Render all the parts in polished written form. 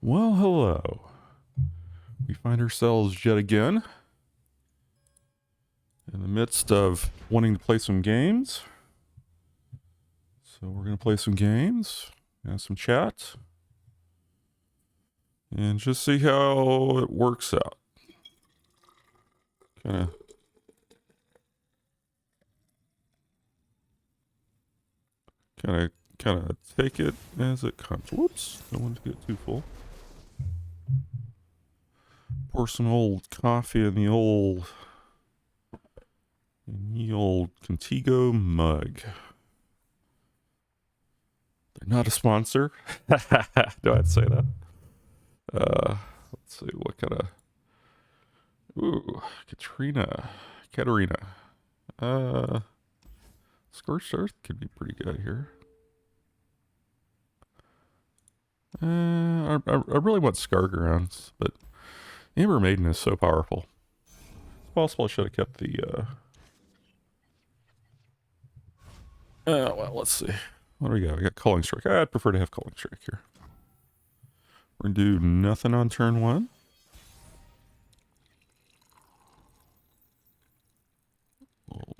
Well, hello. We find ourselves yet again in the midst of wanting to play some games. So we're going to play some games, have some chat, and just see how it works out. Kind of take it as it comes. Whoops, don't want to get too full. Pour some old coffee in the old Contigo mug. They're not a sponsor. Do I have to say that? Let's see, what kind of... Ooh, Katerina. Scorched Earth could be pretty good here. I really want Scargrounds, but Amber Maiden is so powerful. It's possible I should have kept the... well, let's see. What do we got? We got Calling Strike. I'd prefer to have Calling Strike here. We're going to do nothing on turn one. Old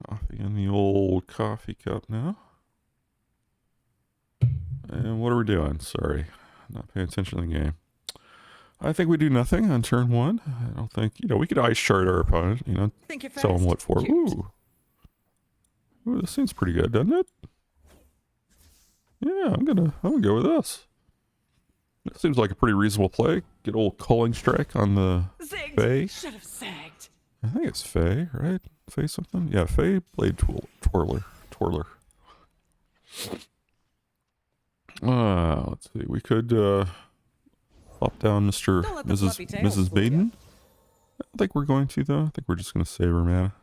coffee in the old coffee cup now. And what are we doing? Sorry, not paying attention to the game. I think we do nothing on turn one. I don't think, we could ice chart our opponent, tell him what for. Ooh, this seems pretty good, doesn't it? Yeah, I'm gonna go with this. That seems like a pretty reasonable play. Get old Calling Strike on the Fae. Should have sagged. I think it's Fae, right? Fae something? Yeah, Fae Blade Twirler. Let's see. We could plop down Mrs. Baden. I don't think we're going to, though. I think we're just going to save her mana.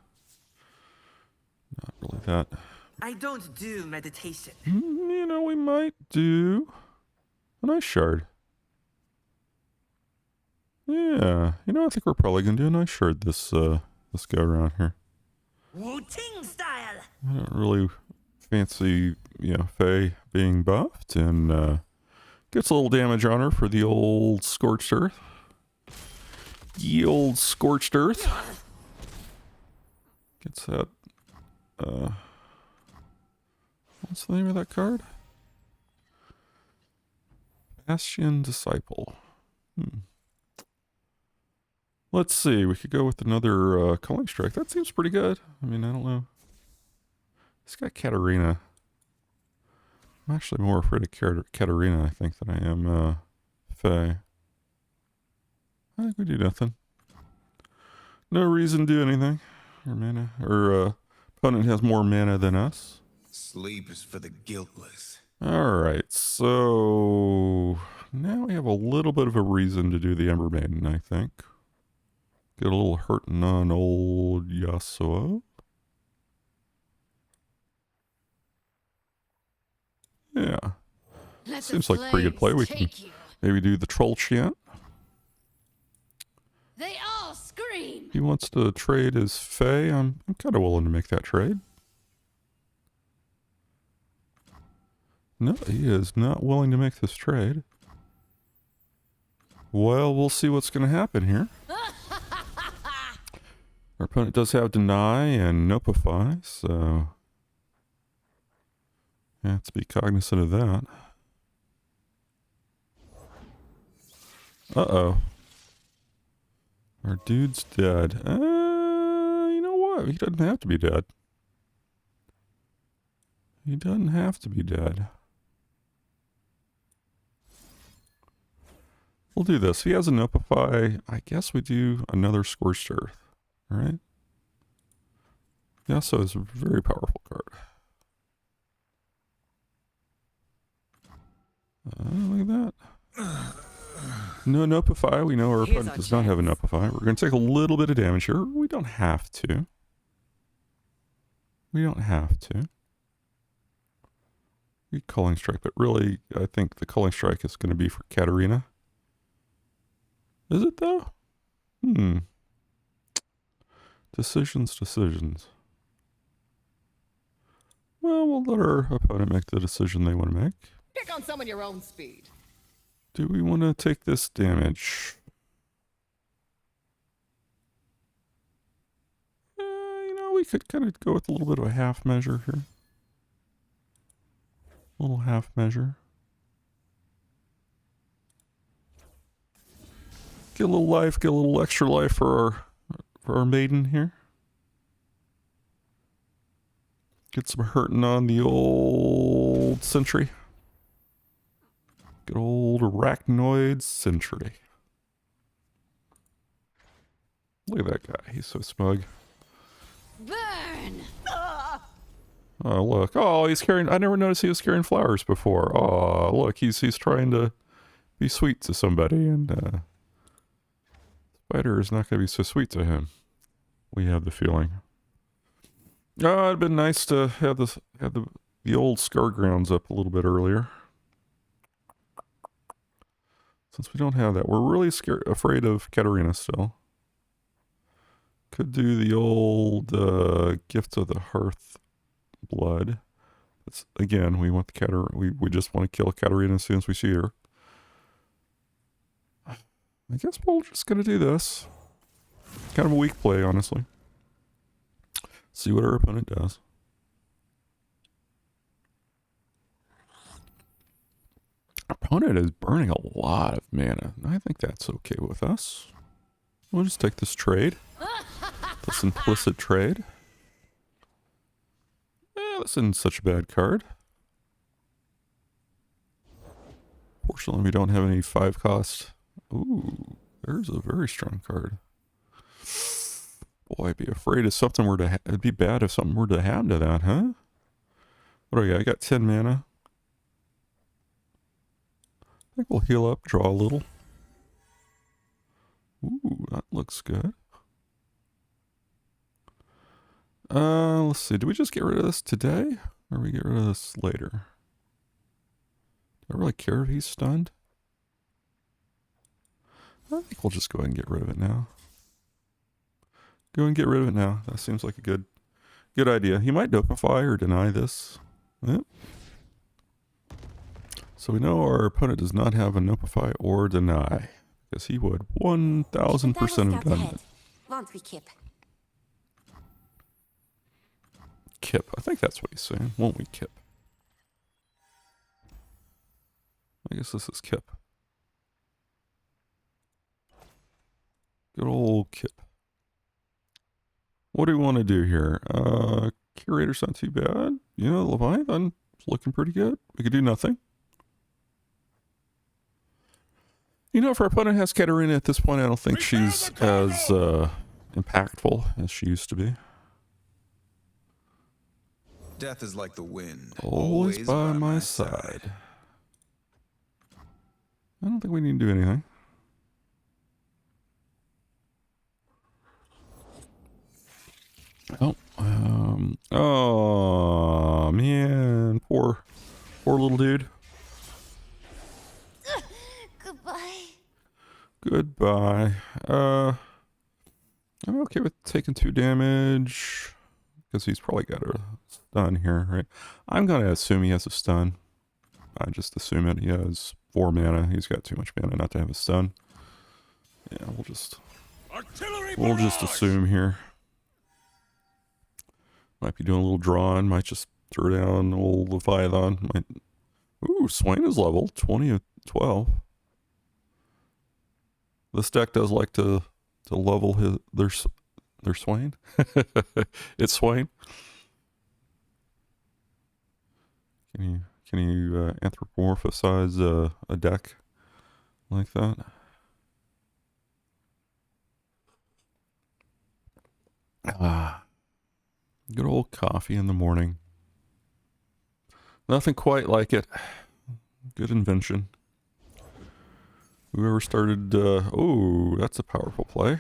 Not really that. I don't do meditation. We might do an ice shard. Yeah, I think we're probably going to do an ice shard this go around here. Wu-Ting style. I don't really fancy, Fae being buffed, and gets a little damage on her for the old Scorched Earth. Ye old Scorched Earth. Gets that, what's the name of that card? Bastion Disciple. Let's see, we could go with another Calling Strike. That seems pretty good. I mean, I don't know. It's got Katerina. I'm actually more afraid of Katerina, I think, than I am Fae. I think we do nothing. No reason to do anything. Our opponent has more mana than us. Sleep is for the guiltless. Alright, so now we have a little bit of a reason to do the Ember Maiden, I think. Get a little hurting on old Yasuo. Yeah. Seems like a pretty good play. We can maybe do the Troll Chant. They all scream. He wants to trade his Fae. I'm kind of willing to make that trade. No, he is not willing to make this trade. Well, we'll see what's going to happen here. Our opponent does have Deny and Nopify, so you have to be cognizant of that. Uh-oh. Our dude's dead. You know what? He doesn't have to be dead. He doesn't have to be dead. We'll do this. He has a Nopify. I guess we do another Scorched Earth. Alright? Yasuo is a very powerful card. Look at that. No Nopify. We know our opponent does not have a Nopify. We're going to take a little bit of damage here. We don't have to. We Calling Strike, but really, I think the Calling Strike is going to be for Katerina. Is it, though? Decisions. Well, we'll let our opponent make the decision they want to make. Pick on someone your own speed. Do we want to take this damage? You know, we could kind of go with a little bit of a half measure here. A little half measure. Get a little life, get a little extra life for our maiden here. Get some hurting on the old sentry. Good old arachnoid sentry. Look at that guy. He's so smug. Burn! Oh, look. Oh, he's carrying... I never noticed he was carrying flowers before. Oh, look. He's trying to be sweet to somebody, and Spider is not going to be so sweet to him. We have the feeling. Oh, it'd been nice to have the old scar grounds up a little bit earlier. Since we don't have that, we're really afraid of Katarina still. Could do the old Gift of the Hearth blood. That's, again, we want the Katarina. We just want to kill Katarina as soon as we see her. I guess we're just gonna do this. Kind of a weak play, honestly. See what our opponent does. Our opponent is burning a lot of mana. I think that's okay with us. We'll just take this trade. This implicit trade. This isn't such a bad card. Fortunately, we don't have any 5-cost. Ooh, there's a very strong card. Boy, I'd be afraid if something were to... It'd be bad if something were to happen to that, huh? What do I got? I got 10 mana. I think we'll heal up, draw a little. Ooh, that looks good. Let's see. Do we just get rid of this today? Or do we get rid of this later? Do I really care if he's stunned? I think we'll just go ahead and get rid of it now. Go and get rid of it now. That seems like a good idea. He might dopify or deny this. Yep. So we know our opponent does not have a nopify or deny. Because he would 1000% have done it. Won't we, Kip? Kip. I think that's what he's saying. Won't we, Kip? I guess this is Kip. Good old Kip. What do we want to do here? Curator's not too bad. You know, Leviathan is looking pretty good. We could do nothing. You know, if our opponent has Katarina at this point, I don't think she's as impactful as she used to be. Death is like the wind. Always by my side. I don't think we need to do anything. Oh man, poor little dude. Goodbye. I'm okay with taking 2 damage because he's probably got a stun here, right? I'm gonna assume he has a stun. I just assume it. He has 4 mana. He's got too much mana not to have a stun. Yeah, we'll just assume here. Might be doing a little drawing. Might just throw down old Leviathan. Ooh, Swain is level 20 of 12. This deck does like to level their Swain. It's Swain. Can you anthropomorphize a deck like that? Good old coffee in the morning. Nothing quite like it. Good invention. Whoever started, oh, that's a powerful play.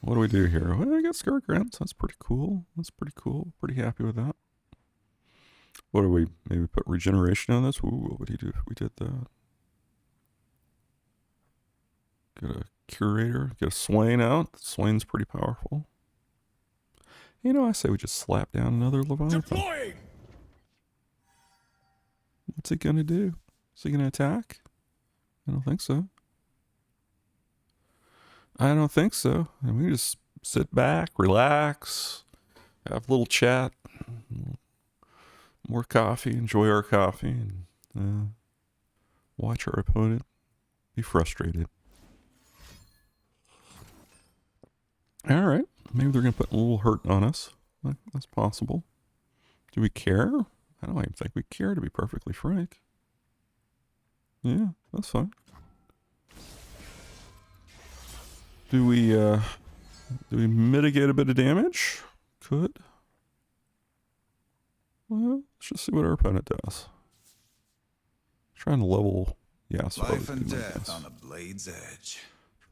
What do we do here? Well, I got Scar Grants. That's pretty cool. That's pretty cool. Pretty happy with that. What do we, maybe put regeneration on this? Ooh, what would he do if we did that? Get a Curator, get a Swain out. Swain's pretty powerful. You know, I say we just slap down another Leviathan. Deploying! What's he gonna do? Is he gonna attack? I don't think so. I don't think so. And we just sit back, relax, have a little chat, more coffee, enjoy our coffee, and watch our opponent be frustrated. All right. Maybe they're going to put a little hurt on us. That's possible. Do we care? I don't even think we care, to be perfectly frank. Yeah, that's fine. Do we mitigate a bit of damage? Could. Well, let's just see what our opponent does. Trying to level. Yeah, so Life and death on a blade's edge.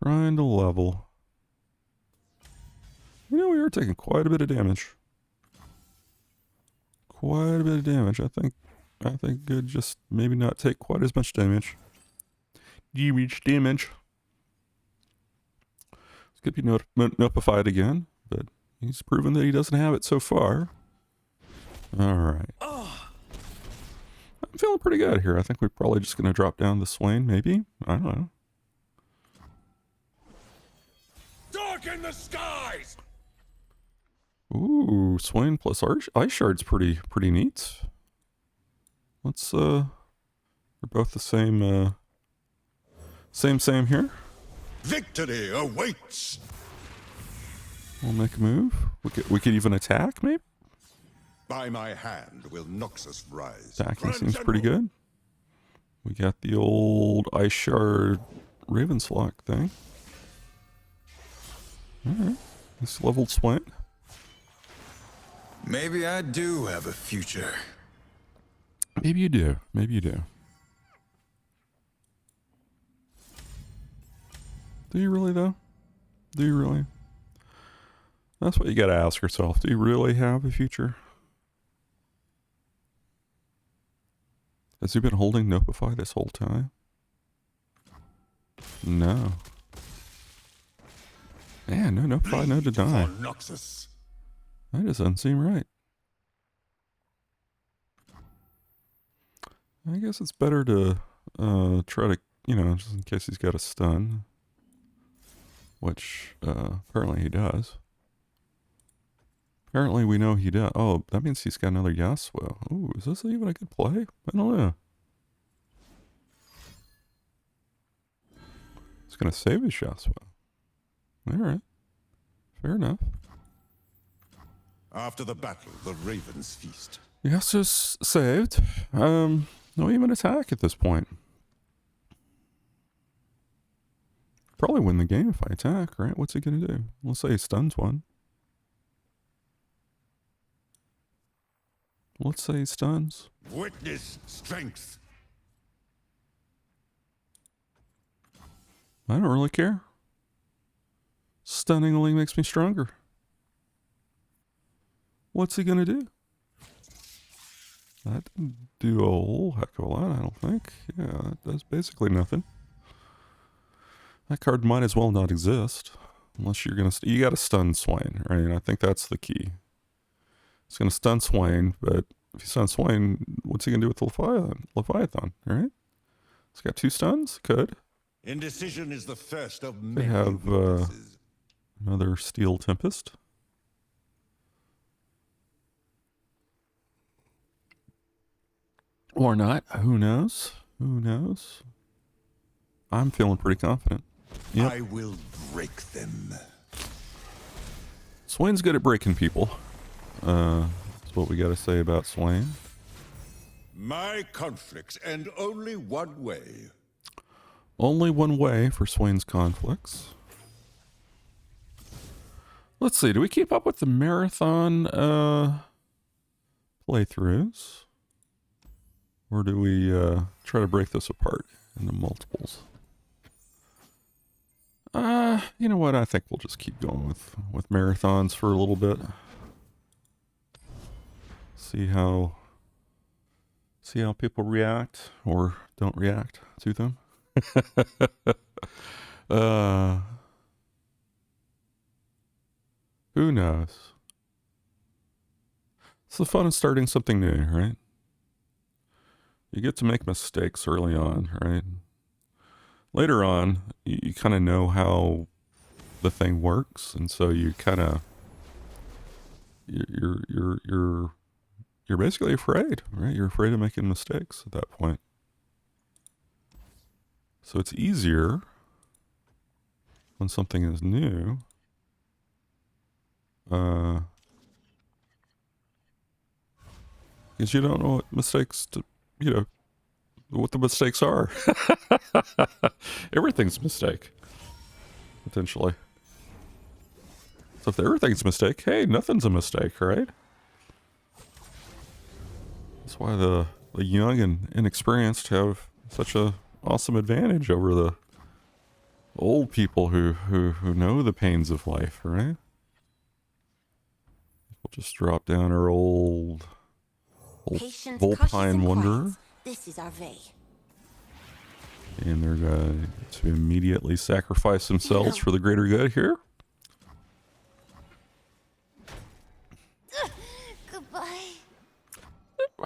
Trying to level. You know, we are taking quite a bit of damage. Quite a bit of damage. I think good just maybe not take quite as much damage. Damage. This could be notified again, but he's proven that he doesn't have it so far. Alright. I'm feeling pretty good here. I think we're probably just going to drop down the Swain, maybe? I don't know. Darken the skies! Ooh, Swain plus Ice Shard's pretty neat. Let's, we're both the same, same here. Victory awaits! We'll make a move. We could even attack, maybe? By my hand will Noxus rise. Attacking seems pretty good. We got the old Ice Shard Ravenslock thing. Alright. This leveled Swain. Maybe I do have a future. Maybe you do. Maybe you do. Do you really, though? Do you really? That's what you gotta ask yourself. Do you really have a future? Has he been holding Notify this whole time? No. Yeah, no Notify, no deny. Noxus. That doesn't seem right. I guess it's better to try to, just in case he's got a stun. Which, apparently he does. Apparently we know he does. Oh, that means he's got another Yasuo. Ooh, is this even a good play? I don't know. He's going to save his Yasuo. Alright. Fair enough. After the battle, the ravens feast. Yasuo's saved. No even attack at this point. Probably win the game if I attack, right? What's he going to do? Let's say he stuns one. Let's say he stuns. Witness strength. I don't really care. Stunning only makes me stronger. What's he going to do? That didn't do a whole heck of a lot, I don't think. Yeah, that does basically nothing. That card might as well not exist. Unless you're going to... You got to stun Swain, right? I think that's the key. It's going to stun Swain, but if you stun Swain, what's he going to do with the Leviathan, right? It's got 2 stuns? Could. Indecision is the first of They many have weaknesses. another Steel Tempest. Or not. Who knows? Who knows? I'm feeling pretty confident. Yep. I will break them. Swain's good at breaking people. That's what we got to say about Swain. My conflicts end only one way. Only one way for Swain's conflicts. Let's see. Do we keep up with the marathon playthroughs? Or do we try to break this apart into multiples? You know what? I think we'll just keep going with marathons for a little bit. See how people react or don't react to them. Who knows? It's the fun of starting something new, right? you get to make mistakes early on, right? Later on, you kind of know how the thing works, and so you kind of you're basically afraid, right? You're afraid of making mistakes at that point. So it's easier when something is new. Because you don't know what mistakes to, you know, what the mistakes are. Everything's a mistake, potentially. So if everything's a mistake, hey, nothing's a mistake, right? That's why the young and inexperienced have such a awesome advantage over the old people who know the pains of life, right? We'll just drop down our old Patient, cautious, Volpine and Wanderer. quiet. This is our way. And they're going to immediately sacrifice themselves for the greater good here. Goodbye.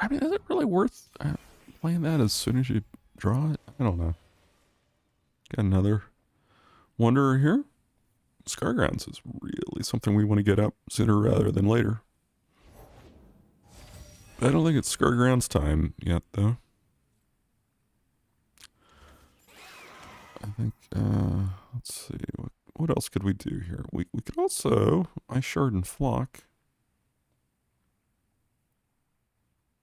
I mean, is it really worth playing that as soon as you draw it? I don't know. Got another Wanderer here. Scargrounds is really something we want to get up sooner rather than later. I don't think it's Scargrounds time yet, though. I think, let's see, what else could we do here? We could also, Ice Shard and Flock.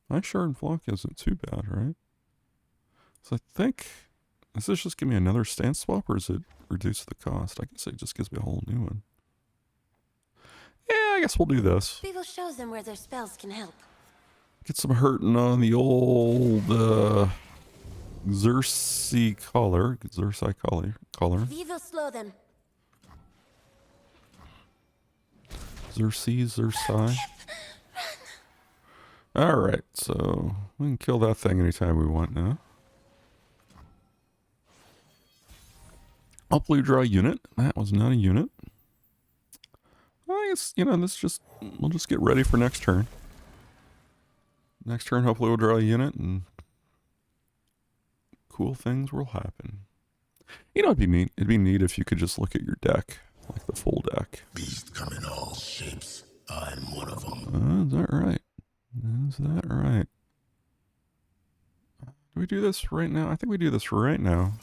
Ice Shard and Flock isn't too bad, right? So I think, does this just give me another stance swap, or does it reduce the cost? I guess it just gives me a whole new one. Yeah, I guess we'll do this. We will show them where their spells can help. Get some hurting on the old Xerxes collar. We will slow them. Xerxes. Alright, so we can kill that thing anytime we want now. Hopefully draw a unit. That was not a unit. I guess, you know, we'll just get ready for next turn. Next turn, hopefully we'll draw a unit and cool things will happen. You know, it'd be neat. It'd be neat if you could just look at your deck, like the full deck. Beasts come in all shapes. I'm one of them. Is that right? Is that right? Do we do this right now? I think we do this right now.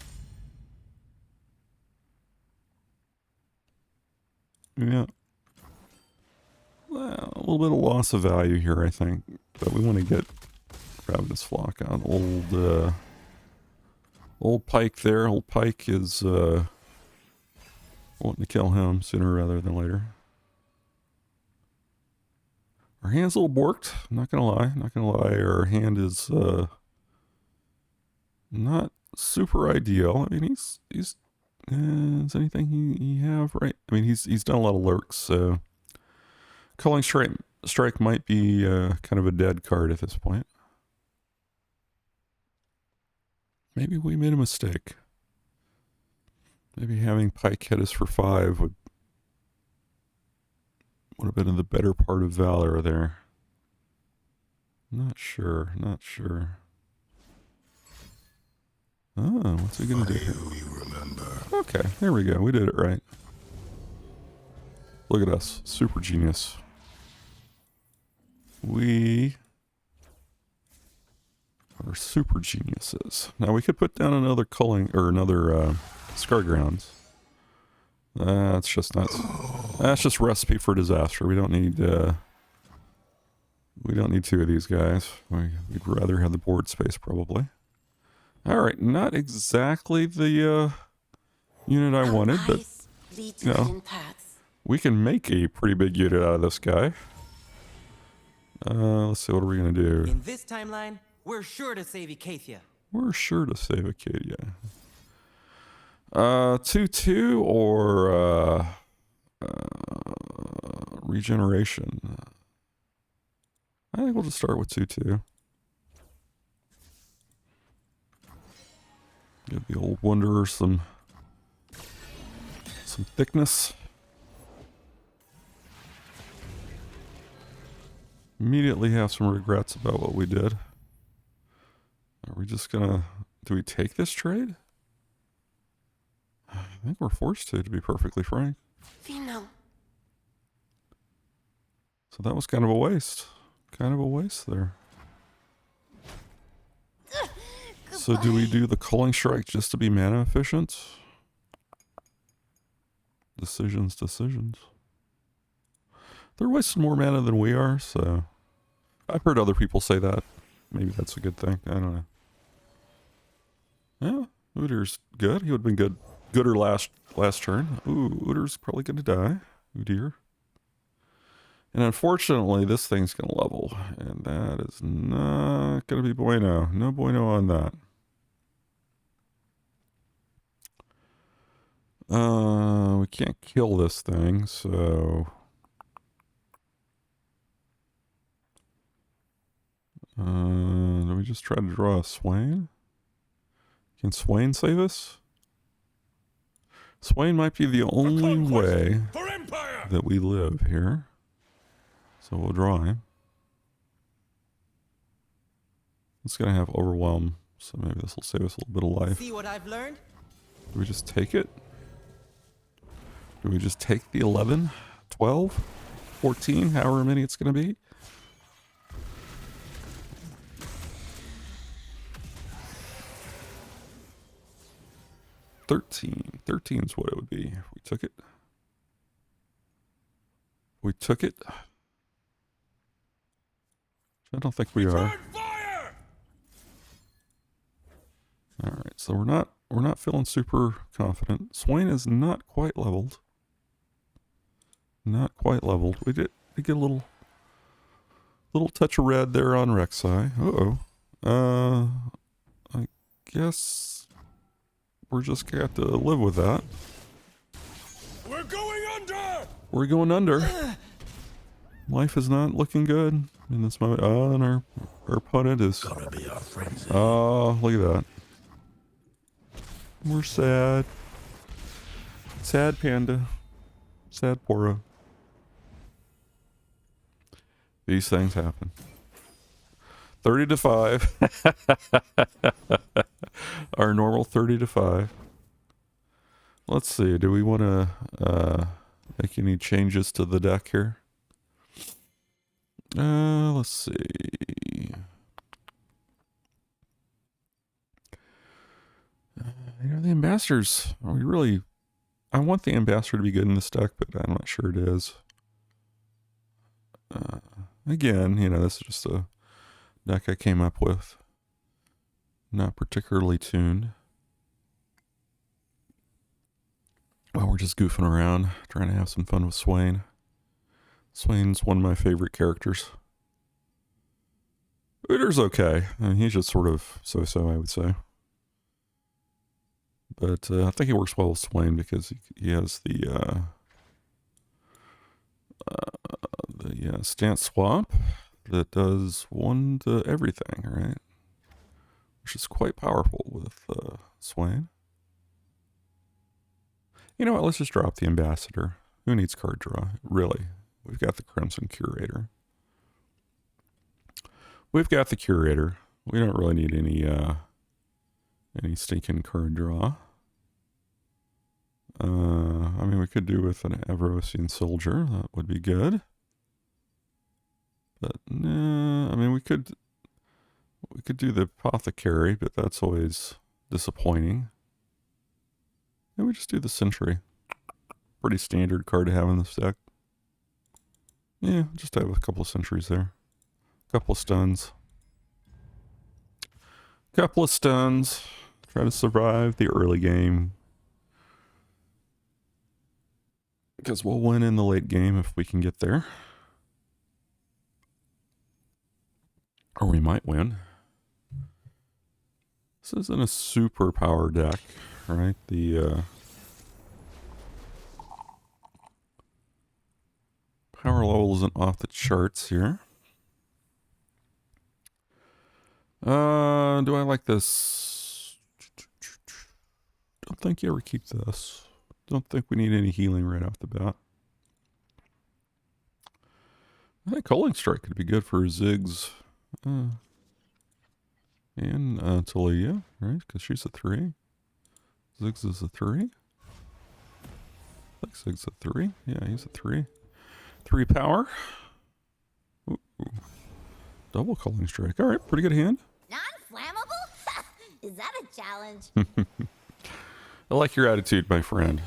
Yeah. Well, a little bit of loss of value here, I think. But we want to get Ravenous Flock on old Pike there. Old Pike is wanting to kill him sooner rather than later. Our hand's a little borked, not gonna lie. Our hand is not super ideal. I mean, he's is anything he have right? I mean, he's done a lot of lurks, so Culling Strike might be kind of a dead card at this point. Maybe we made a mistake. Maybe having Pike hit us for 5 would have been in the better part of Valor there. Not sure. Oh, what's he gonna do here? Okay, there we go. We did it right. Look at us. Super genius. We are super geniuses. Now we could put down another culling or another Scargrounds. That's just nuts. That's just recipe for disaster. We don't need 2 of these guys. We'd rather have the board space probably. All right, not exactly the unit I wanted, but you know, we can make a pretty big unit out of this guy. Let's see, what are we gonna do? In this timeline, we're sure to save Acacia. We're sure to save Acadia. 2/2 or regeneration. I think we'll just start with 2/2. Give the old Wanderer some thickness. Immediately have some regrets about what we did. we just gonna... Do we take this trade? I think we're forced to be perfectly frank. Vino. So that was kind of a waste. Kind of a waste there. So do we do the Culling Strike just to be mana efficient? Decisions. They're wasting more mana than we are, so... I've heard other people say that. Maybe that's a good thing. I don't know. Yeah, Udir's good. He would have been gooder last turn. Ooh, Udir's probably going to die. Udir. And unfortunately, this thing's going to level. And that is not going to be bueno. No bueno on that. We can't kill this thing, so... do we just try to draw a Swain? Can Swain save us? Swain might be the only way that we live here. So we'll draw him. It's going to have Overwhelm, so maybe this will save us a little bit of life. See what I've learned? Do we just take it? Do we just take the 11, 12, 14, however many it's going to be? $13 is what it would be if we took it. I don't think we are. All right, so we're not feeling super confident. Swain is not quite leveled. Not quite leveled. We get a little touch of red there on Rek'Sai. I guess we're just gonna have to live with that. We're going under. Life is not looking good in this moment. Oh, and our opponent is... Gonna be our frenzy. Oh, look at that. We're sad. Sad panda. Sad Pora. These things happen. 30-5. Our normal 30-5. Let's see. Do we want to make any changes to the deck here? Let's see. The ambassadors. I want the ambassador to be good in this deck, but I'm not sure it is. Again, this is just a deck I came up with. Not particularly tuned. Well, we're just goofing around, trying to have some fun with Swain. Swain's one of my favorite characters. Udir's okay. I mean, he's just sort of so-so, I would say. But I think he works well with Swain because he has the stance swap that does 1 to everything, right? Which is quite powerful with Swain. You know what? Let's just drop the ambassador. Who needs card draw? Really? We've got the Crimson Curator. We don't really need any stinking card draw. I mean, we could do with an Avarosian Soldier. That would be good. But nah, I mean, we could do the Apothecary, but that's always disappointing. And we just do the Sentry. Pretty standard card to have in this deck. Yeah, just have a couple of sentries there. A couple of stuns. Try to survive the early game. Because we'll win in the late game if we can get there. Or we might win. This isn't a super power deck, right? The power level isn't off the charts here. Do I like this? Don't think you ever keep this. Don't think we need any healing right off the bat. I think Culling Strike could be good for Ziggs. And Talia, right? Because she's a 3. Ziggs is a 3. I think Ziggs a 3. Yeah, he's a 3. 3 power. Ooh. Double Culling Strike. All right, pretty good hand. Non-flammable? Is that a challenge? I like your attitude, my friend.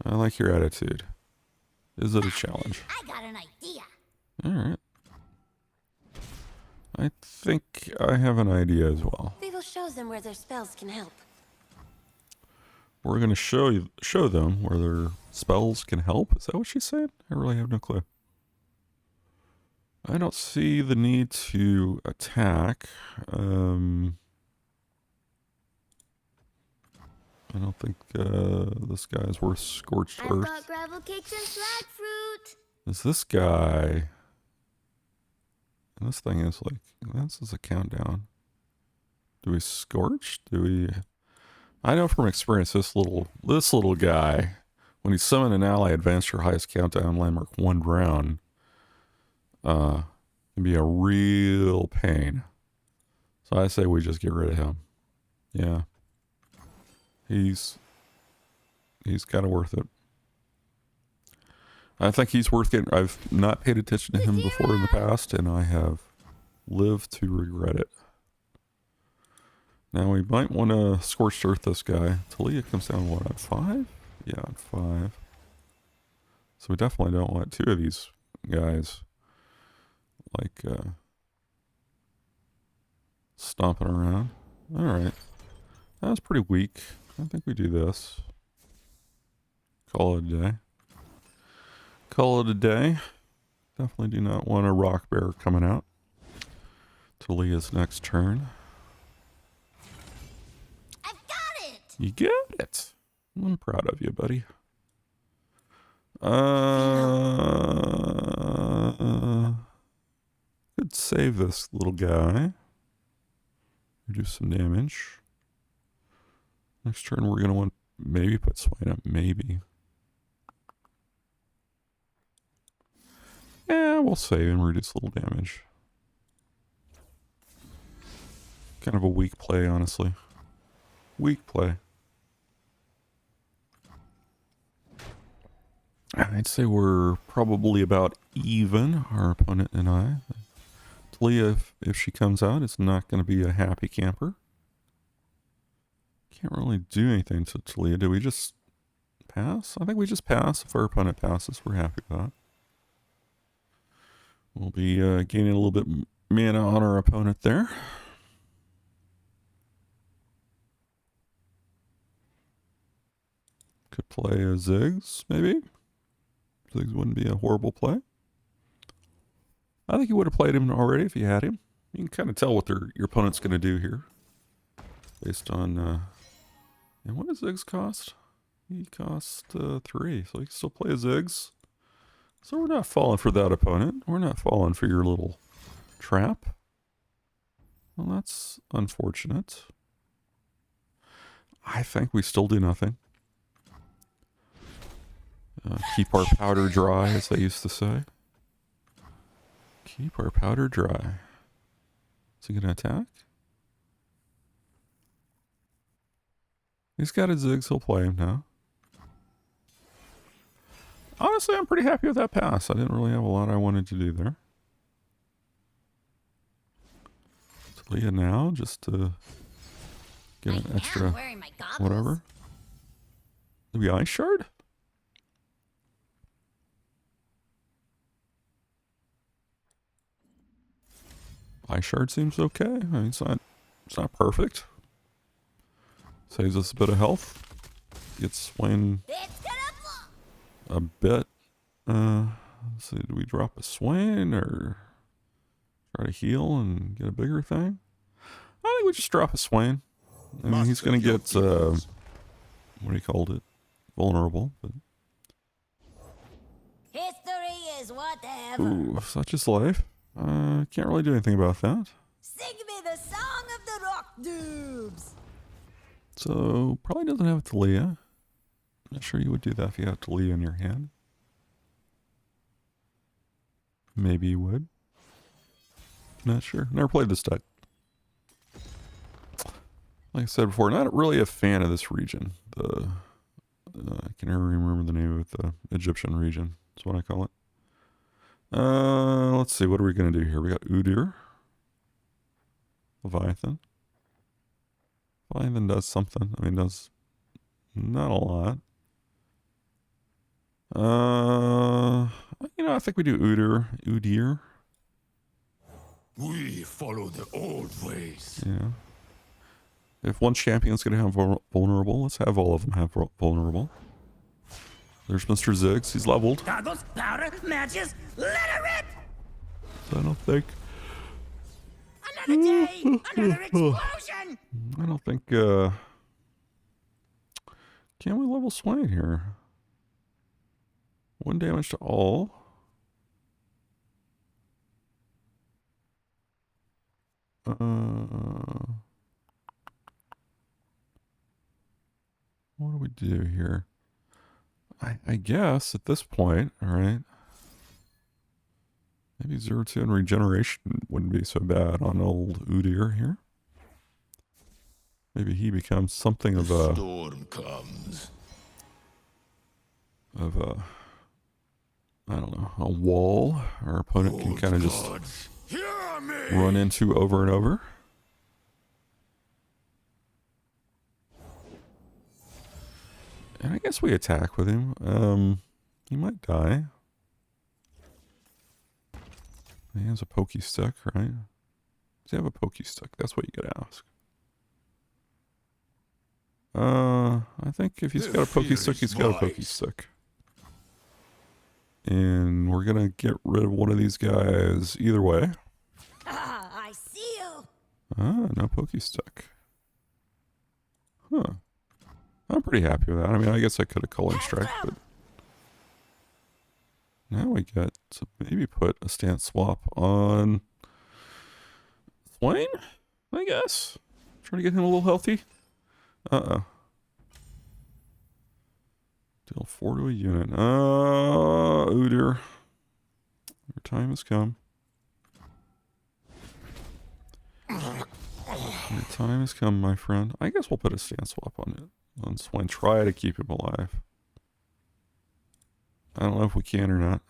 I like your attitude. Is it a challenge? I got an idea. All right. I think I have an idea as well. We will show them where their spells can help. We're going to show them where their spells can help. Is that what she said? I really have no clue. I don't see the need to attack. I don't think this guy is worth Scorched I've Earth. got gravel cakes and flag fruit. Is this guy... And this thing is like... This is a countdown. Do we Scorch? Do we... I know from experience this little guy, when you summon an ally, advance your highest countdown landmark 1 round, can be a real pain. So I say we just get rid of him. Yeah. He's kind of worth it. I think he's worth getting. I've not paid attention to him before in the past, and I have lived to regret it. Now we might want to Scorched Earth this guy. Talia comes down, what, on 5? Yeah, on 5. So we definitely don't want 2 of these guys, like, stomping around. Alright. That was pretty weak. I think we do this. Call it a day. Call it a day. Definitely do not want a Rock Bear coming out. Talia's next turn. You get it. I'm proud of you, buddy. Could save this little guy. Do some damage. Next turn, we're going to want maybe put Swain up. Maybe. Yeah, we'll save and reduce a little damage. Kind of a weak play, honestly. Weak play. I'd say we're probably about even, our opponent and I. Talia, if she comes out, is not going to be a happy camper. Can't really do anything to Talia. Do we just pass? I think we just pass. If our opponent passes, we're happy with that. We'll be gaining a little bit mana on our opponent there. Could play a Ziggs, maybe. Ziggs wouldn't be a horrible play. I think you would have played him already if you had him. You can kind of tell what your opponent's going to do here. Based on... and what does Ziggs cost? He costs 3, so you can still play a Ziggs. So we're not falling for that opponent. We're not falling for your little trap. Well, that's unfortunate. I think we still do nothing. Keep our powder dry, as they used to say. Keep our powder dry. Is he going to attack? He's got a Ziggs, he'll play him now. Honestly, I'm pretty happy with that pass. I didn't really have a lot I wanted to do there. Talia now, just to get an extra whatever. Maybe Ice Shard? Ice Shard seems okay. I mean, it's not perfect. Saves us a bit of health. Gets Swain a bit. Let's see, do we drop a Swain or try to heal and get a bigger thing? I think we just drop a Swain. I mean, he's going to get, what do you call it? Vulnerable. But... History is whatever. Ooh, such is life. Can't really do anything about that. Sing me the song of the rock dubs. So, probably doesn't have Talia. Not sure you would do that if you had Talia in your hand. Maybe you would. Not sure. Never played this deck. like I said before, not really a fan of this region. I can never remember the name of it, the Egyptian region. That's what I call it. Let's see. What are we going to do here? We got Udyr. Leviathan. Leviathan does something. I mean, does not a lot. I think we do Udyr. We follow the old ways. Yeah. If one champion's going to have vulnerable, let's have all of them have vulnerable. There's Mr. Ziggs. He's leveled. Goggles, powder, matches, let her rip! So I don't think... Another day, another explosion! I don't think... Can we level Swain here? 1 damage to all. What do we do here? I guess at this point, all right. Maybe 0-2 and regeneration wouldn't be so bad on old Udyr here. Maybe he becomes something of a Storm comes. I don't know, a wall our opponent can kind of just Hear me! run into over and over. And I guess we attack with him. He might die. He has a pokey stick, right? Does he have a pokey stick? That's what you gotta ask. I think if he's got a pokey stick, he's got a pokey stick. And we're gonna get rid of one of these guys either way. Ah, I see you! Ah, no pokey stick. Huh. I'm pretty happy with that. I mean, I guess I could have culling strike, but now we get to maybe put a stance swap on Swain, I guess. Trying to get him a little healthy. Deal 4 to a unit. Udyr. Your time has come. Your time has come, my friend. I guess we'll put a stance swap on it. On Swain. Try to keep him alive. I don't know if we can or not.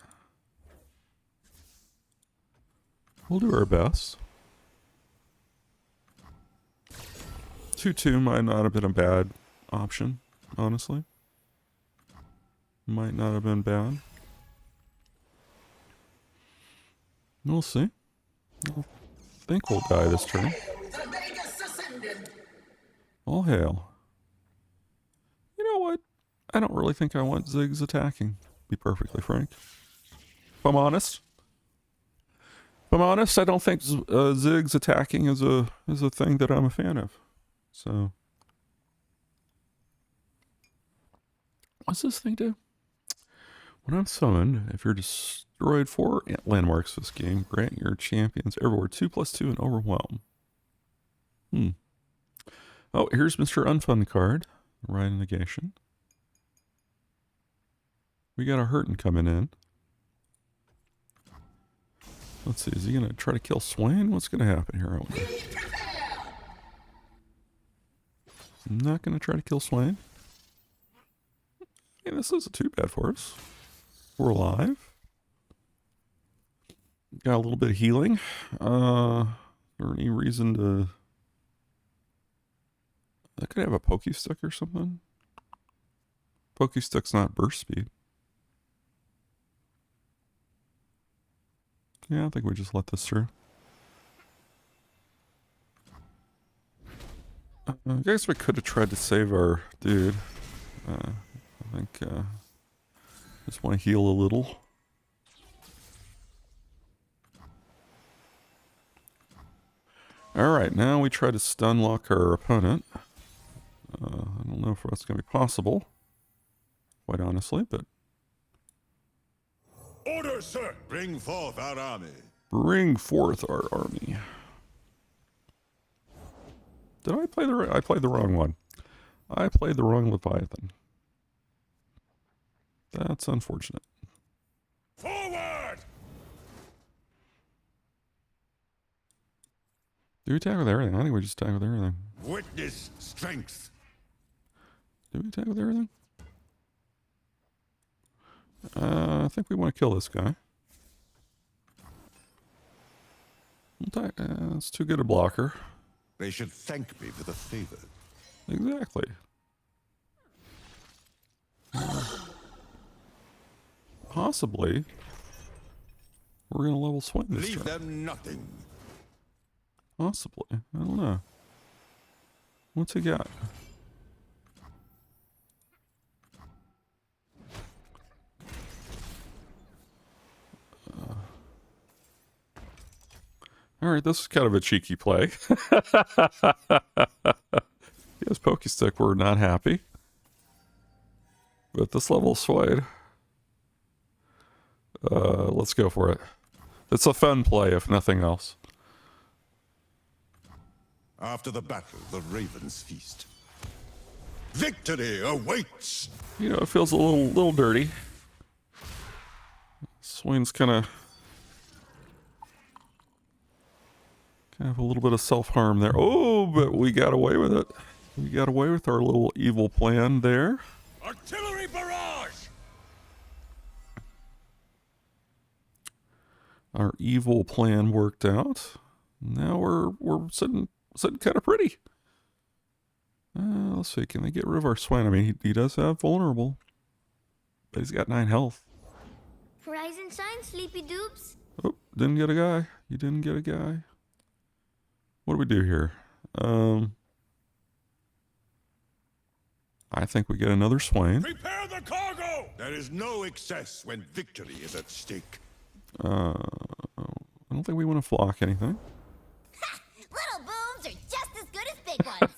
We'll do our best. 2-2 might not have been a bad option, honestly. Might not have been bad. We'll see. I think we'll die this turn. All hail. You know what? I don't really think I want Ziggs attacking, to be perfectly frank. If I'm honest. I don't think Ziggs attacking is a thing that I'm a fan of. So, what's this thing do? When I'm summoned, if you're destroyed 4 landmarks this game, grant your champions everywhere 2+2 and overwhelm. Oh, here's Mr. Unfun card. Right in negation. We got a hurtin' coming in. Let's see, is he going to try to kill Swain? What's going to happen here? I wonder. I'm not going to try to kill Swain. Hey, this isn't too bad for us. We're alive. Got a little bit of healing. Is there any reason to... I could have a pokey stick or something. Pokey stick's not burst speed. Yeah, I think we just let this through. I guess we could have tried to save our dude. I think just want to heal a little. Alright, now we try to stun lock our opponent. I don't know if that's going to be possible, quite honestly, but... Order, sir! Bring forth our army. Bring forth our army. Did I play I played the wrong one. I played the wrong Leviathan. That's unfortunate. Forward! Do we attack with everything? I think we just attack with everything. Witness strength. Did we attack with everything? I think we want to kill this guy. It's too good a blocker. They should thank me for the favor. Exactly. Possibly. We're going to level Swain this Leave turn. them nothing. Possibly. I don't know. What's he got? Alright, this is kind of a cheeky play. Yes, Pokestick, we're not happy. But this level Swain. Let's go for it. It's a fun play, if nothing else. After the battle, the ravens feast. Victory awaits! You know, it feels a little dirty. Swain's kind of a little bit of self-harm there. Oh, but we got away with it. We got away with our little evil plan there. Artillery barrage! Our evil plan worked out. Now we're sitting kind of pretty. Let's see. Can they get rid of our Swain? I mean, he does have vulnerable, but he's got 9 health. Rise and shine, sleepy dupes. Oh, didn't get a guy. You didn't get a guy. What do we do here? I think we get another Swain. Prepare the cargo! There is no excess when victory is at stake. I don't think we want to flock anything. Little booms are just as good as big ones.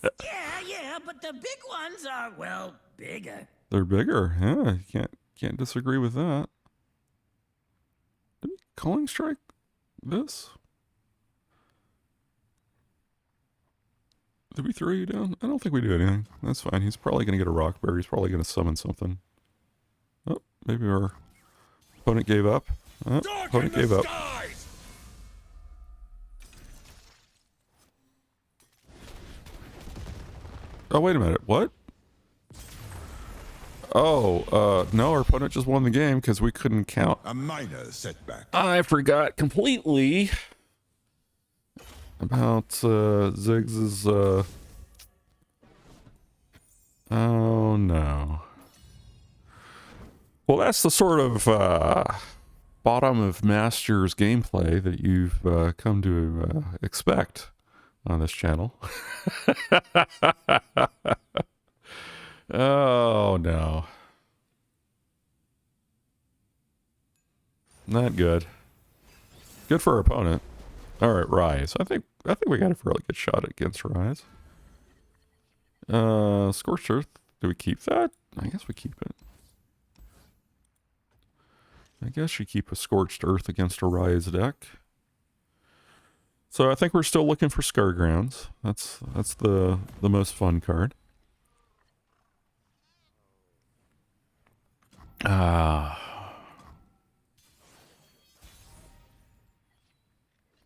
Yeah, but the big ones are, well, bigger. They're bigger. Yeah, you can't disagree with that. Did we calling strike this? Did we throw you down? I don't think we do anything. That's fine. He's probably going to get a rock bear. He's probably going to summon something. Oh, maybe our opponent gave up. Oh, opponent gave up. Oh, wait a minute. What? Oh, no, our opponent just won the game because we couldn't count. A minor setback. I forgot completely about Ziggs's, oh, no. Well, that's the sort of bottom of Masters gameplay that you've come to expect on this channel. Oh, no. Not good. Good for our opponent. All right, Rise. I think we got a fairly good shot against Rise. Scorched Earth. Do we keep that? I guess we keep it. I guess you keep a Scorched Earth against a Rise deck. So I think we're still looking for Scar Grounds. That's the most fun card.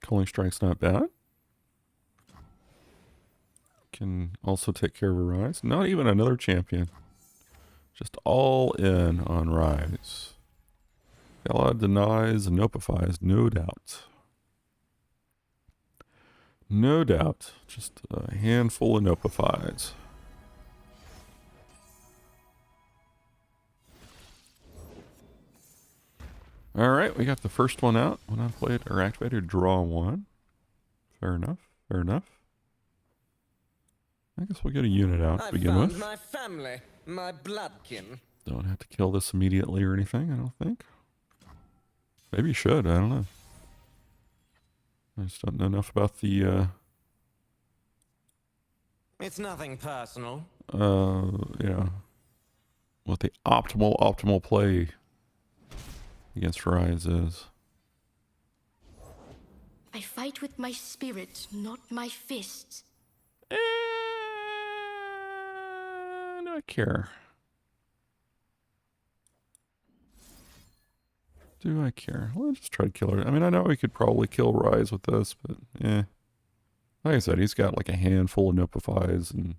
Calling Strike's not bad. Can also take care of a Rise. Not even another champion. Just all in on Rise. Ella denies and nopifies, no doubt. No doubt. Just a handful of nopifies. Alright, we got the first one out. When I played or activated, draw 1. Fair enough. Fair enough. I guess we'll get a unit out to begin with. My family, my bloodkin. Don't have to kill this immediately or anything, I don't think. Maybe you should, I don't know. I just don't know enough about the, It's nothing personal. yeah. What the optimal play against Rise is. I fight with my spirit, not my fists. Not care. Do I care? Well, I'll just try to kill her. I mean, I know we could probably kill Rise with this, but eh. Like I said, he's got like a handful of notifies and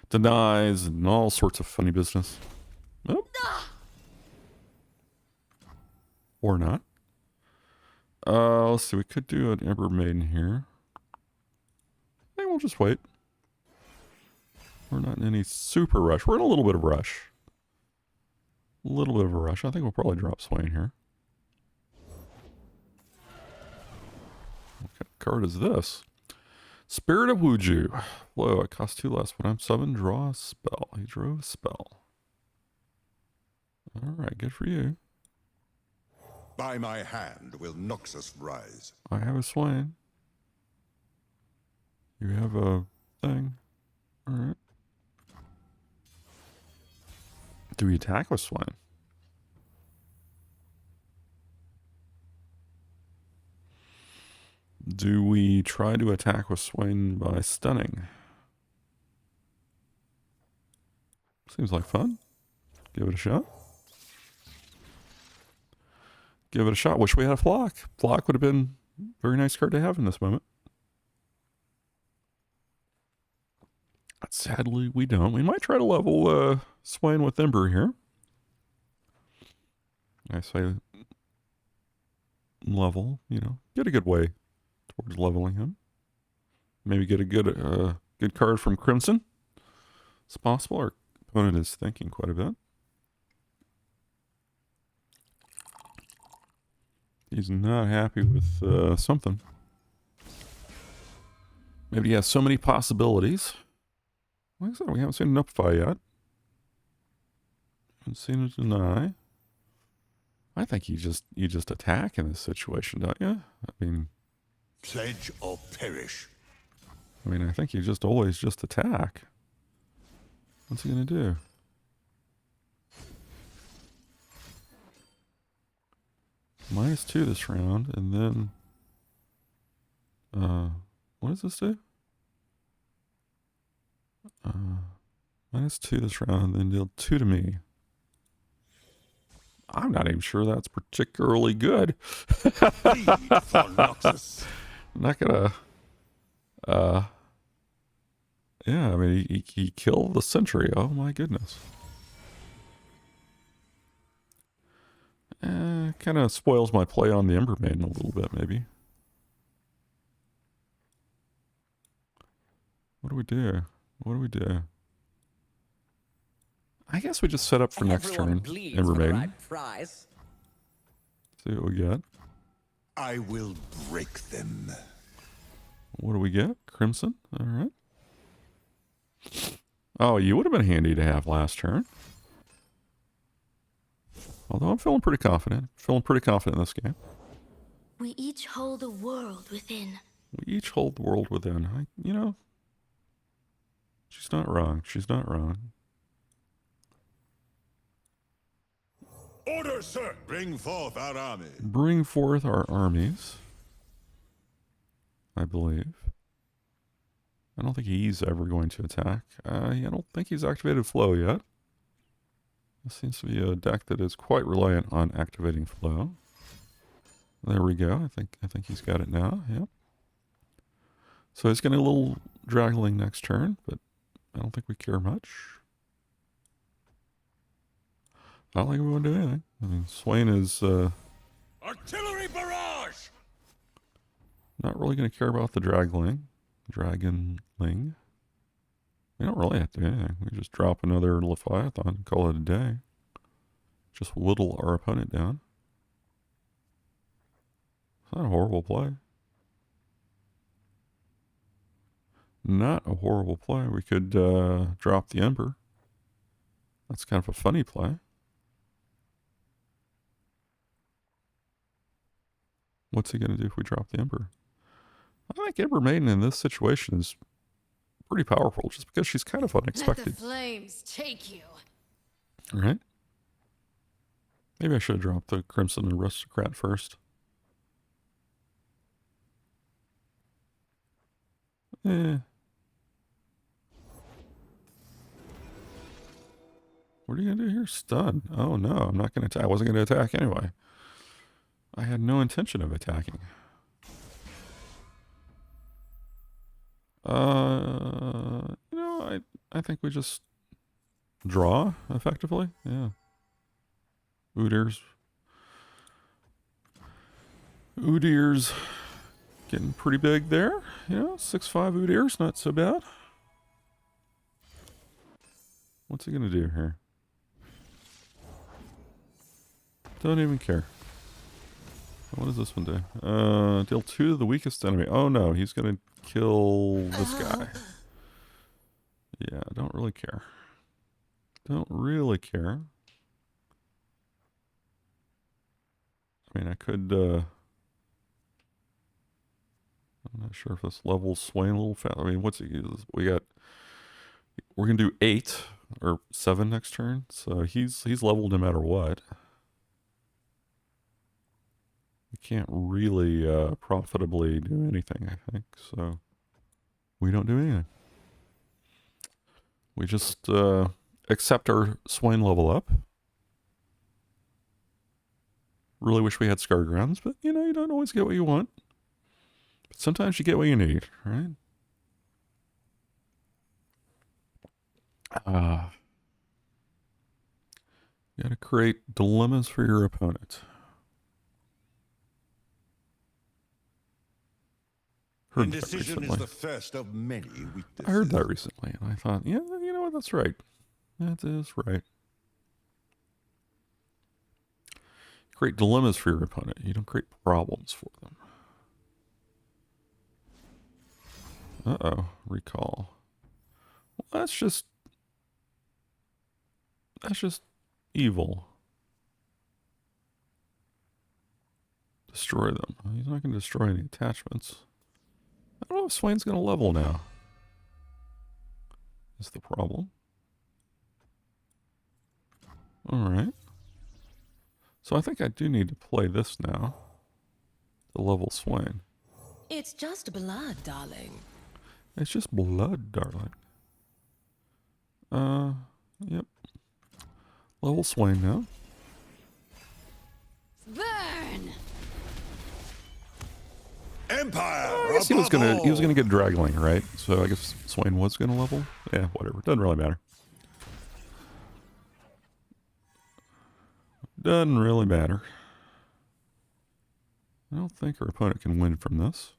denies and all sorts of funny business. Oh. Or not. Let's see. We could do an Ember Maiden here. Maybe we'll just wait. We're not in any super rush. We're in a little bit of rush. A little bit of a rush. I think we'll probably drop Swain here. What kind of card is this? Spirit of Wuju. Whoa, it costs 2 less. When I'm summoned, draw a spell. He drew a spell. Alright, good for you. By my hand will Noxus rise. I have a Swain. You have a thing. Alright. Do we attack with Swain? Do we try to attack with Swain by stunning? Seems like fun. Give it a shot. Give it a shot. Wish we had a Flock. Flock would have been a very nice card to have in this moment. But sadly, we don't. We might try to level Swain with Ember here. I say level, you know, get a good way towards leveling him. Maybe get a good card from Crimson. It's possible. Our opponent is thinking quite a bit. He's not happy with something. Maybe he has so many possibilities. Like I said, we haven't seen an Upify yet. Haven't seen a deny. I think you just attack in this situation, don't you? I mean, Pledge or perish. I think you just always just attack. What's he gonna do? -2 this round, and then what does this do? -2 this round, and then deal 2 to me. I'm not even sure that's particularly good. Bleed for Noxus. I'm not gonna yeah, I mean he killed the sentry. Oh my goodness. Kind of spoils my play on the Ember Maiden a little bit, maybe. What do we do? What do we do? I guess we just set up for next turn. Ember Maiden. See what we get. I will break them. What do we get? Crimson. All right. Oh, you would have been handy to have last turn. Although I'm feeling pretty confident. Feeling pretty confident in this game. We each hold the world within. We each hold the world within. You know, she's not wrong. She's not wrong. Order, sir! Bring forth our army. Bring forth our armies. I believe. I don't think he's ever going to attack. I don't think he's activated Flow yet. This seems to be a deck that is quite reliant on activating Flow. There we go. I think he's got it now. Yep. So he's getting a little Draggling next turn, but I don't think we care much. I don't think we want to do anything. I mean, Swain is Artillery barrage! not really going to care about the Dragonling. We don't really have to do anything. We just drop another Leviathan and call it a day. Just whittle our opponent down. It's not a horrible play. Not a horrible play. We could drop the Ember. That's kind of a funny play. What's he going to do if we drop the Ember? I think Ember Maiden in this situation is pretty powerful just because she's kind of unexpected. Let the flames take you. Right? Maybe I should have dropped the Crimson Aristocrat first. What are you going to do here? Stun. Oh no, I'm not going to attack. I wasn't going to attack anyway. I had no intention of attacking. I think we just draw effectively. Yeah. Udyr's getting pretty big there. 6'5" Udyr's not so bad. What's he gonna do here? Don't even care. What does this one do? Deal 2 to the weakest enemy. Oh no, he's gonna kill this guy. Yeah, don't really care. Don't really care. I mean, I could, I'm not sure if this levels Swain a little fast. I mean, what's he use? We're gonna do 8 or 7 next turn, so he's leveled no matter what. We can't really profitably do anything, I think, so we don't do anything. We just accept our Swain level up. Really wish we had Scar Grounds, but you don't always get what you want. But sometimes you get what you need, right? You gotta create dilemmas for your opponent. Heard that Indecision is recently. the first of many weaknesses. I heard that recently, and I thought, yeah, you know what? That's right. That is right. Create dilemmas for your opponent. You don't create problems for them. Uh-oh. Recall. Well, that's just evil. Destroy them. He's not going to destroy any attachments. I don't know if Swain's going to level now. Is the problem. Alright. So I think I do need to play this now. To level Swain. It's just blood, darling. It's just blood, darling. Yep. Level Swain now. Burn! Empire! I guess he was gonna get Dragling, right? So I guess Swain was gonna level. Yeah, whatever. Doesn't really matter. Doesn't really matter. I don't think our opponent can win from this.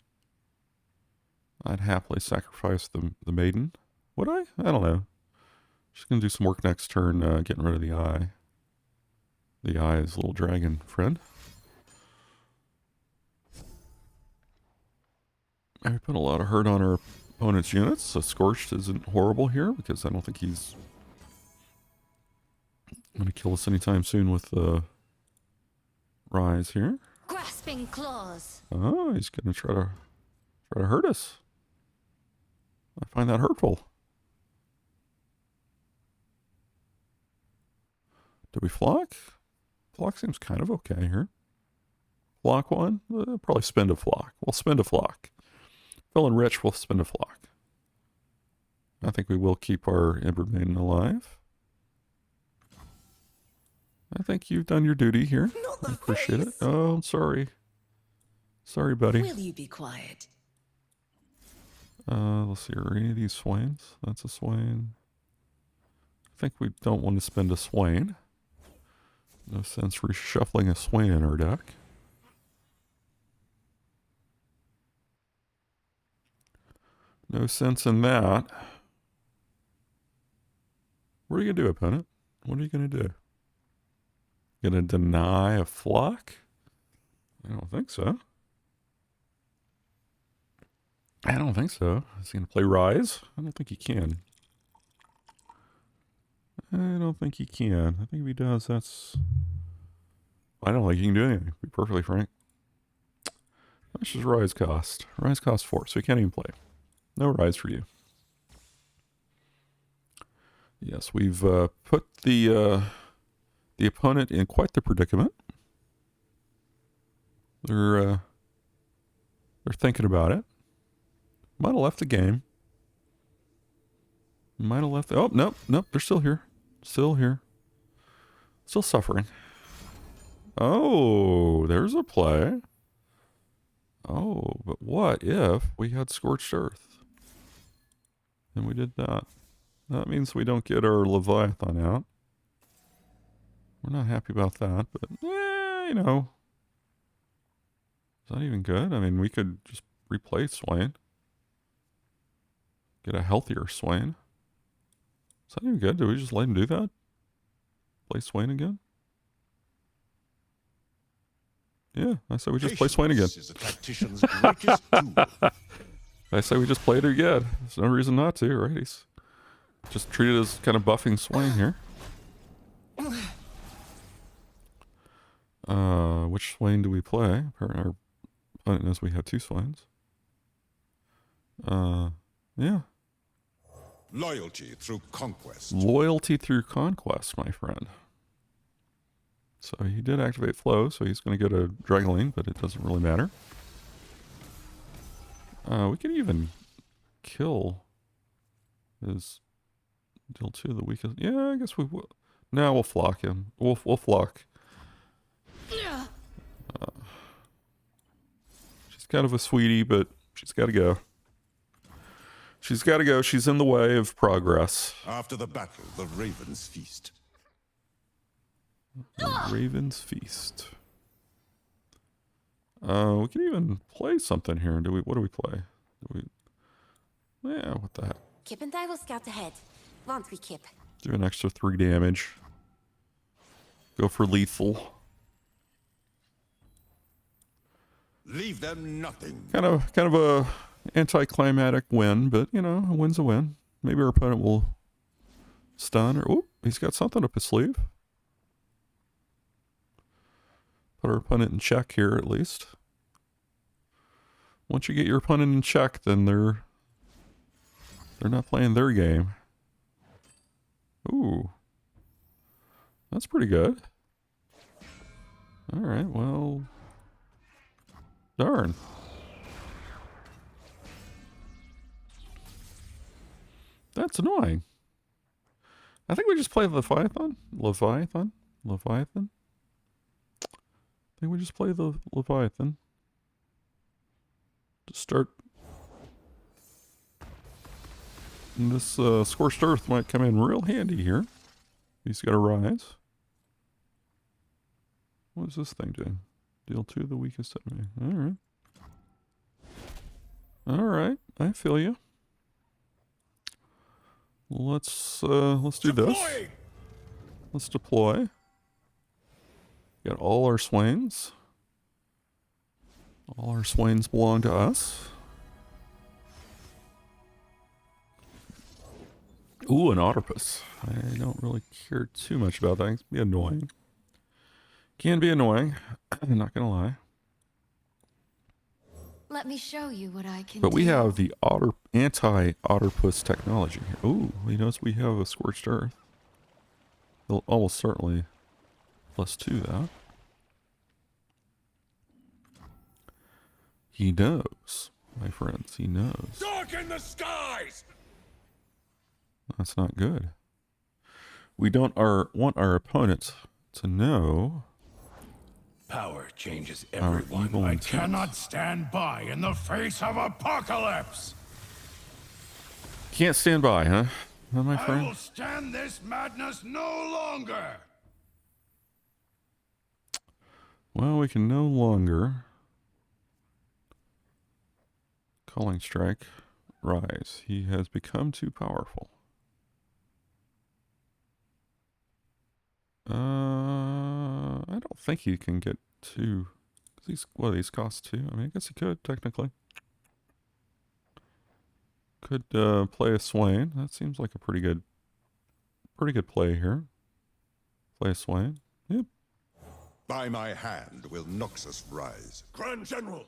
I'd happily sacrifice the maiden. Would I? I don't know. Just gonna do some work next turn, getting rid of the eye. The eye is a little dragon friend. I put a lot of hurt on our opponent's units, so Scorched isn't horrible here because I don't think he's going to kill us anytime soon with Rise here. Grasping claws. Oh, he's going to try to hurt us. I find that hurtful. Do we flock? Flock seems kind of okay here. Flock one? Probably spend a flock. We'll spend a flock. Feeling rich, we'll spend a flock. I think we will keep our Ember Maiden alive. I think you've done your duty here. I appreciate it. Oh, I'm sorry. Sorry, buddy. Will you be quiet? Let's see. Are any of these Swains? That's a Swain. I think we don't want to spend a Swain. No sense reshuffling a Swain in our deck. No sense in that. What are you going to do, opponent? What are you going to do? Going to deny a flock? I don't think so. I don't think so. Is he going to play Rise? I don't think he can. I don't think he can. I think if he does, that's... I don't think he can do anything, to be perfectly frank. How much does Rise cost? Rise costs 4, so he can't even play. No Rise for you. Yes, we've put the opponent in quite the predicament. They're thinking about it. Might have left the game. Might have left. Oh, nope. They're still here. Still here. Still suffering. Oh, there's a play. Oh, but what if we had Scorched Earth? And we did that. That means we don't get our Leviathan out. We're not happy about that, but you know. Is that even good? I mean, we could just replay Swain. Get a healthier Swain. Is that even good? Do we just let him do that? Play Swain again? Yeah, I say we just play Swain again. Patience is a tactician's greatest tool. I say we just play it again. There's no reason not to, right? He's just treated as kind of buffing Swain here. Which Swain do we play? Our opponent knows we have two Swains. Yeah. Loyalty through conquest. Loyalty through conquest, my friend. So he did activate flow, so he's going to get a Dragoline, but it doesn't really matter. We can even kill his deal 2 of the weakest. Yeah, I guess we will. No, we'll flock him. We'll flock. She's kind of a sweetie, but she's got to go. She's got to go. She's in the way of progress. After the battle, the ravens feast. The Raven's Feast. We can even play something here. What do we play? Yeah, what the heck? Kip and I will scout ahead. Won't we, Kip? Do an extra 3 damage. Go for lethal. Leave them nothing. Kind of a anticlimactic win, but you know, a win's a win. Maybe our opponent will stun or he's got something up his sleeve. Put our opponent in check here at least. Once you get your opponent in check, then they're not playing their game. Ooh. That's pretty good. Alright, well. Darn. That's annoying. I think we just play Leviathan. I think we just play the Leviathan. To start. And this Scorched Earth might come in real handy here. He's got a rise. What is this thing doing? Deal 2 of the weakest enemy. Alright. Alright, I feel you. Let's do this. Let's deploy. Got all our Swains. All our Swains belong to us. Ooh, an Otterpus. I don't really care too much about that. It can be annoying. Can be annoying. I'm not gonna lie. Let me show you what I can But we do. have the anti-Otterpus technology here. Ooh, he knows we have a Scorched Earth. He'll almost certainly +2 that. He knows, my friends. He knows. Darken the skies! That's not good. We don't want our opponents to know Power changes our everyone. evil I intent. cannot stand by in the face of apocalypse. Can't stand by, huh? Huh, my I will friend? stand this madness no longer. Well, we can no longer Calling Strike rise. He has become too powerful. I don't think he can get 2. These cost 2. I mean, I guess he could technically. Could play a Swain. That seems like a pretty good play here. Play a Swain. Yep. By my hand will Noxus rise. Grand General!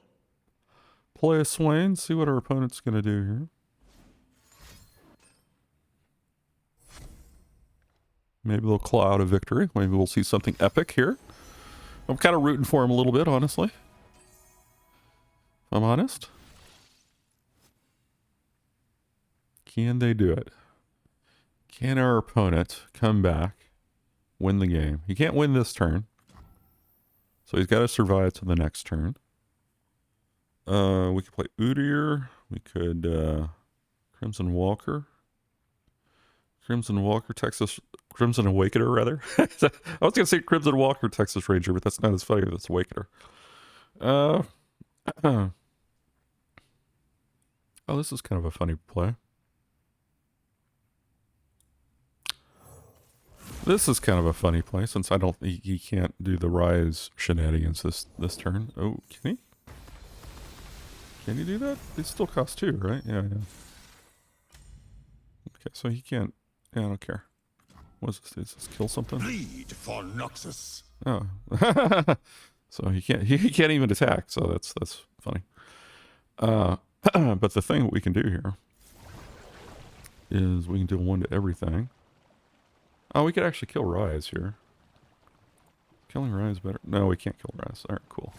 Play a Swain. See what our opponent's gonna do here. Maybe they'll claw out a victory. Maybe we'll see something epic here. I'm kind of rooting for him a little bit, honestly. If I'm honest. Can they do it? Can our opponent come back, win the game? He can't win this turn. So he's got to survive to the next turn. We could play Udyr. We could Crimson Walker. Crimson Walker, Texas... Crimson Awakener, rather. I was going to say Crimson Walker, Texas Ranger, but that's not as funny as Awakener. Oh, this is kind of a funny play. This is kind of a funny play, since I don't think he can't do the Rise shenanigans this turn. Oh, can he? Can he do that? It still costs 2, right? Yeah. Okay, so he can't... Yeah, I don't care. What is this? Does this kill something? Bleed for Noxus. Oh. So he can't even attack, so that's funny. But the thing we can do here is we can do 1 to everything. Oh, we could actually kill Rise here. Killing Rise better. No, we can't kill Rise. Alright, cool.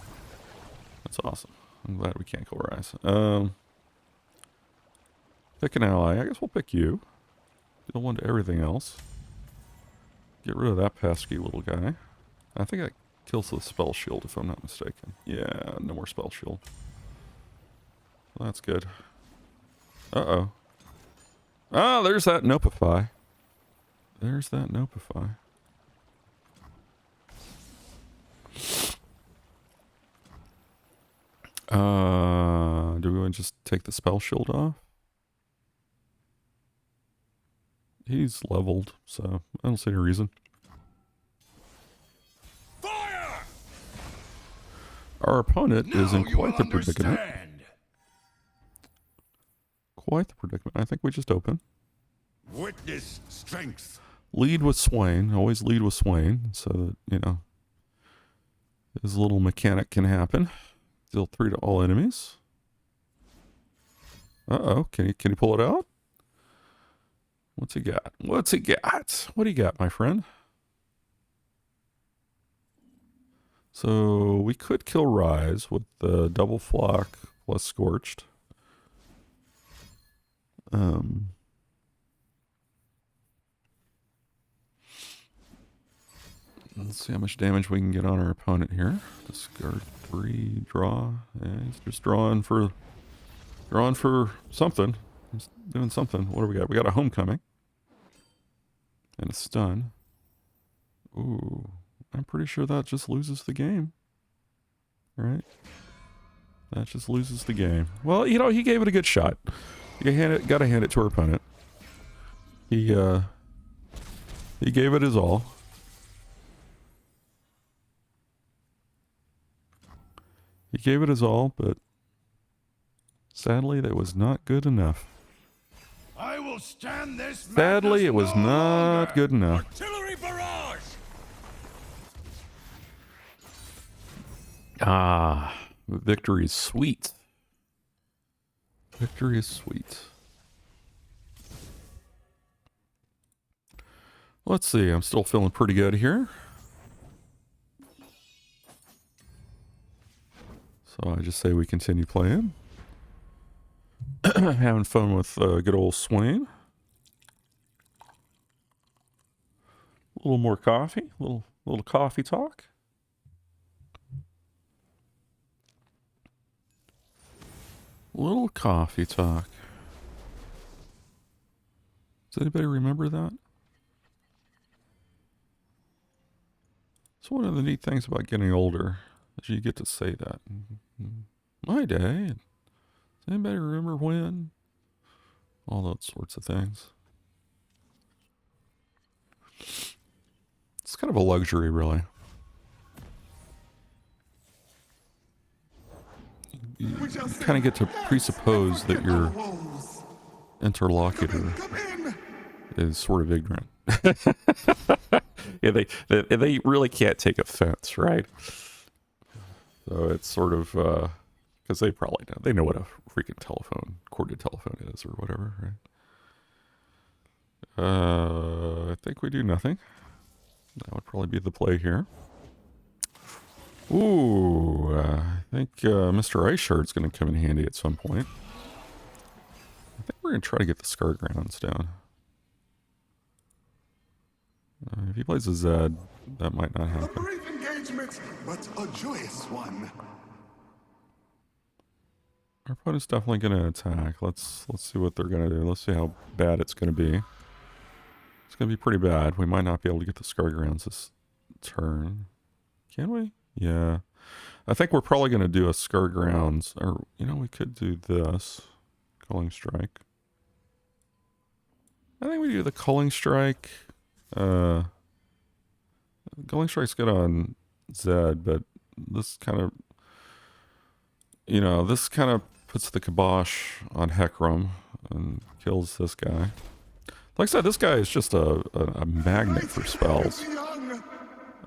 That's awesome. I'm glad we can't kill Rise. Pick an ally. I guess we'll pick you. Deal 1 to everything else. Get rid of that pesky little guy. I think that kills the spell shield if I'm not mistaken. Yeah, no more spell shield. Well, that's good. Uh-oh. Oh, there's that Nopify. There's that Nopify. Do we want to just take the spell shield off? He's leveled, so I don't see any reason. Fire! Our opponent is in Now you quite the predicament. understand. Quite the predicament. I think we just open. Witness strength. Lead with Swain. Always lead with Swain, so that, you know, his little mechanic can happen. Deal 3 to all enemies. Uh-oh. Can he pull it out? What's he got? What's he got? What do you got, my friend? So we could kill Rise with the double flock plus Scorched. Let's see how much damage we can get on our opponent here. Discard 3, draw. Yeah, he's just drawing for something. He's doing something. What do we got? We got a Homecoming. And a stun. Ooh. I'm pretty sure that just loses the game. Right? That just loses the game. Well, you know, he gave it a good shot. You gotta hand it to our opponent. He gave it his all. He gave it his all, but sadly, that was not good enough. I will stand this. Sadly, it was not good enough. Artillery barrage. Ah, victory is sweet. Victory is sweet. Let's see, I'm still feeling pretty good here. So I just say we continue playing. Having fun with good old Swain. A little more coffee, little coffee talk. Little coffee talk. Does anybody remember that? It's one of the neat things about getting older, is you get to say that. My day. Does anybody remember when? All those sorts of things. It's kind of a luxury, really. You kind of get to presuppose that your interlocutor is sort of ignorant. Yeah, they really can't take offense, right? So it's sort of because they probably know. They know what a freaking corded telephone is or whatever, right? I think we do nothing. That would probably be the play here. Ooh, I think Mr. Ice Shard's going to come in handy at some point. I think we're going to try to get the Scar Grounds down. If he plays a Zed, that might not A happen. brief engagement, but a joyous one. Our opponent's definitely going to attack. Let's see what they're going to do. Let's see how bad it's going to be. It's going to be pretty bad. We might not be able to get the Scar Grounds this turn. Can we? Yeah. I think we're probably going to do a Scar Grounds. Or, you know, we could do this. Culling Strike. I think we do the Culling Strike. Culling Strike's good on Zed, but this kind of, you know, this kind of puts the kibosh on Hecarim and kills this guy. Like I said, this guy is just a magnet for spells.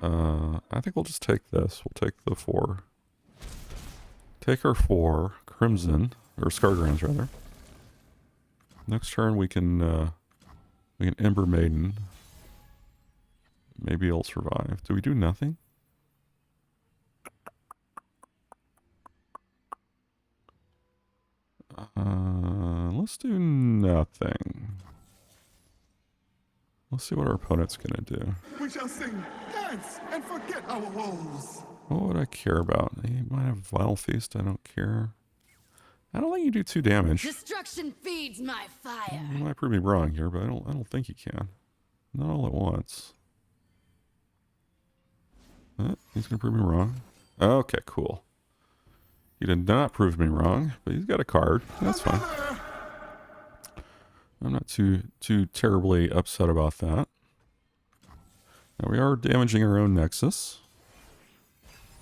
I think we'll just take this. We'll take the 4. Take our 4 Crimson, or Scargrounds rather. Next turn we can Ember Maiden. Maybe it'll survive. Do we do nothing? Let's do nothing. Let's see what our opponent's gonna do. We shall sing, dance, and forget our woes. What would I care about? He might have Vile Feast. I don't care. I don't think you do 2 damage. Destruction feeds my fire. You might prove me wrong here, but I don't think you can. Not all at once. He's gonna prove me wrong. Okay, cool. He did not prove me wrong, but he's got a card. That's fine. I'm not too terribly upset about that. Now we are damaging our own Nexus.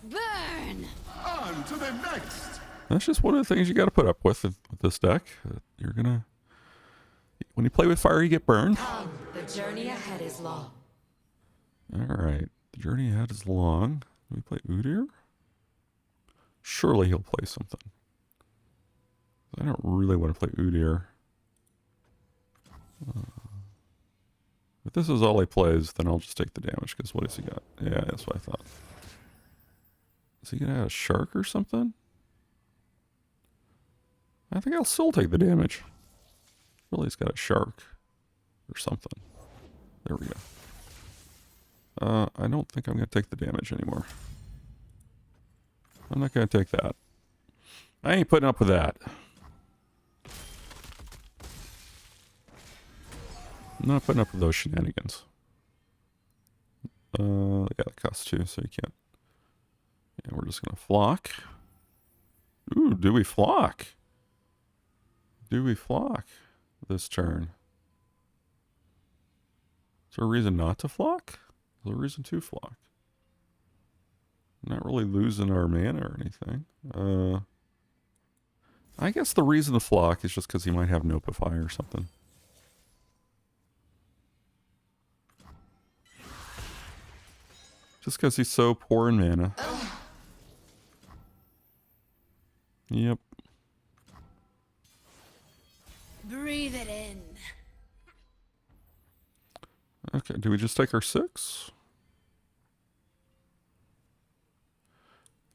Burn! On to the next. That's just one of the things you got to put up with this deck. You're gonna, when you play with fire, you get burned. The journey ahead is long. All right, the journey ahead is long. Do we play Udyr? Surely he'll play something. I don't really want to play Udyr. If this is all he plays, then I'll just take the damage, because what has he got? Yeah, that's what I thought. Is he going to have a shark or something? I think I'll still take the damage. Really, he's got a shark or something. There we go. I don't think I'm going to take the damage anymore. I'm not going to take that. I ain't putting up with that. I'm not putting up with those shenanigans. Yeah, that costs 2, so you can't. Yeah, we're just gonna flock. Ooh, do we flock? Do we flock this turn? Is there a reason not to flock? Is there a reason to flock? Not really losing our mana or anything. I guess the reason to flock is just because he might have Nopify or something. Just because he's so poor in mana. Yep. Breathe it in. Okay, do we just take our 6?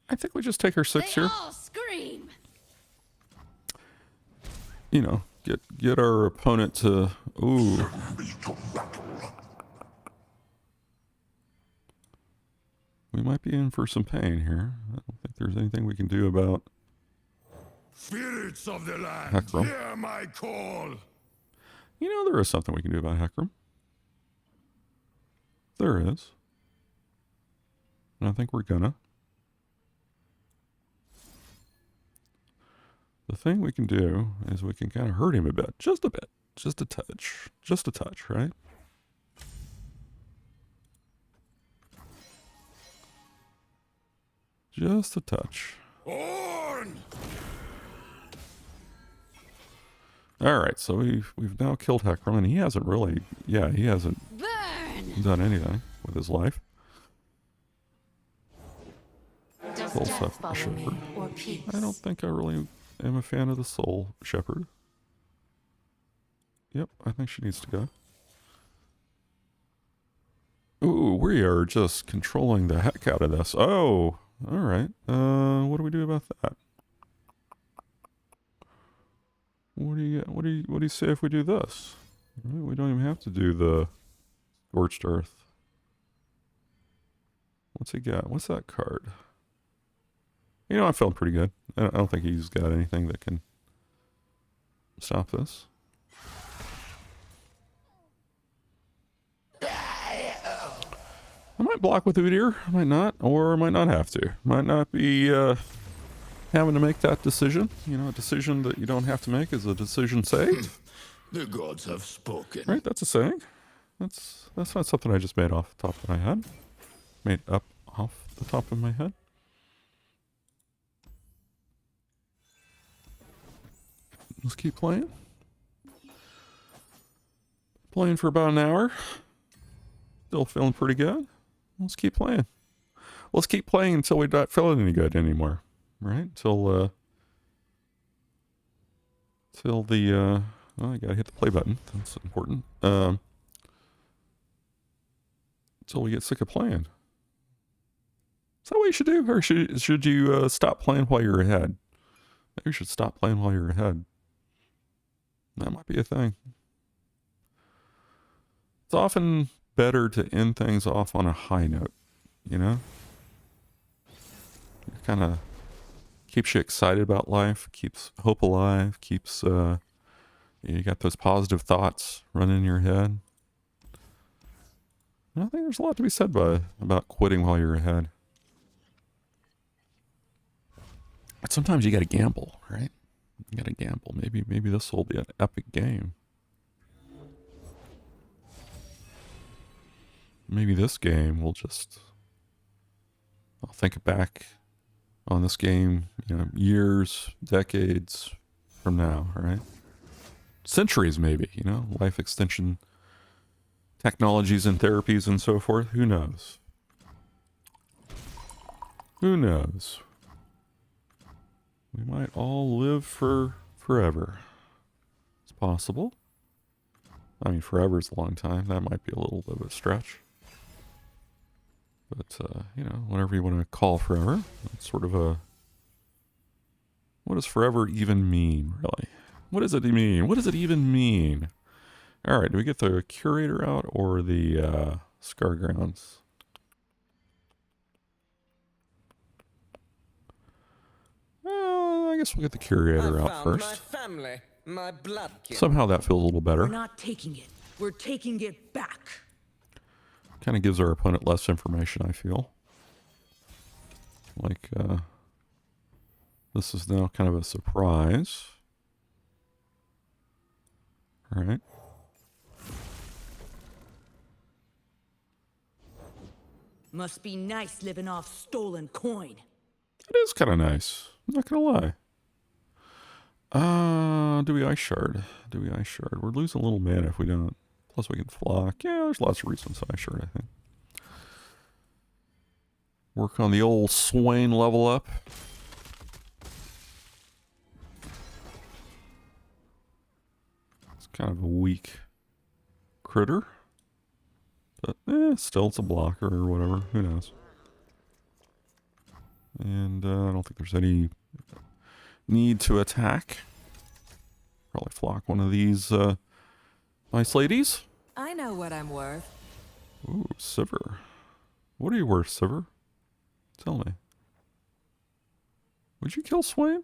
I think we just take our 6 They here. all scream. You know, get our opponent to... Ooh. We might be in for some pain here. I don't think there's anything we can do about... Spirits of the land, Hecarim. hear my call. You know, there is something we can do about Hecarim. There is. And I think we're gonna. The thing we can do is we can kind of hurt him a bit. Just a bit. Just a touch. Just a touch, right? Just a touch. On! Alright, so we've now killed Hecarim, and he hasn't really... Yeah, he hasn't Burn! done anything with his life. Does Soul death follow Shepherd. me or peace? I don't think I really am a fan of the Soul Shepherd. Yep, I think she needs to go. Ooh, we are just controlling the heck out of this. Oh, alright. What do we do about that? What do you say if we do this? Right, we don't even have to do the Scorched Earth. What's he got? What's that card? You know, I'm feeling pretty good. I don't think he's got anything that can stop this. I might block with Udyr, I might not, or I might not have to. Might not be having to make that decision. You know, a decision that you don't have to make is a decision saved. The gods have spoken. Right, that's a saying. That's not something I just made off the top of my head. Made up off the top of my head. Let's keep playing. Playing for about an hour. Still feeling pretty good. Let's keep playing. Let's keep playing until we're not feeling any good anymore. Right? Till the well, I gotta hit the play button. That's important. Until we get sick of playing. Is that what you should do? Or should you stop playing while you're ahead? Maybe you should stop playing while you're ahead. That might be a thing. It's often better to end things off on a high note, you know? It kind of keeps you excited about life, keeps hope alive, keeps, you got those positive thoughts running in your head. And I think there's a lot to be said about quitting while you're ahead. But sometimes you got to gamble, right? You got to gamble. Maybe this will be an epic game. Maybe this game will just... I'll think back on this game, you know, years, decades from now, right? Centuries maybe, you know, life extension technologies and therapies and so forth. Who knows? Who knows? We might all live for forever. It's possible. I mean, forever is a long time. That might be a little bit of a stretch. But, you know, whatever you want to call forever. It's sort of a... What does forever even mean, really? What does it mean? What does it even mean? All right, do we get the curator out or the Scar Grounds? I guess we'll get the curator out first. My family, my blood kin. Somehow that feels a little better. We're not taking it. We're taking it back. Kind of gives our opponent less information, I feel. Like, this is now kind of a surprise. All right. Must be nice living off stolen coin. It is kind of nice. I'm not gonna lie. Do we ice shard? Do we ice shard? We're losing a little mana if we don't. Plus we can flock. Yeah, there's lots of reasons to ice shard, I think. Work on the old Swain level up. It's kind of a weak critter. But, still it's a blocker or whatever. Who knows? And I don't think there's any need to attack. Probably flock one of these nice ladies. I know what I'm worth. Ooh, Sivir. What are you worth, Sivir? Tell me. Would you kill Swain?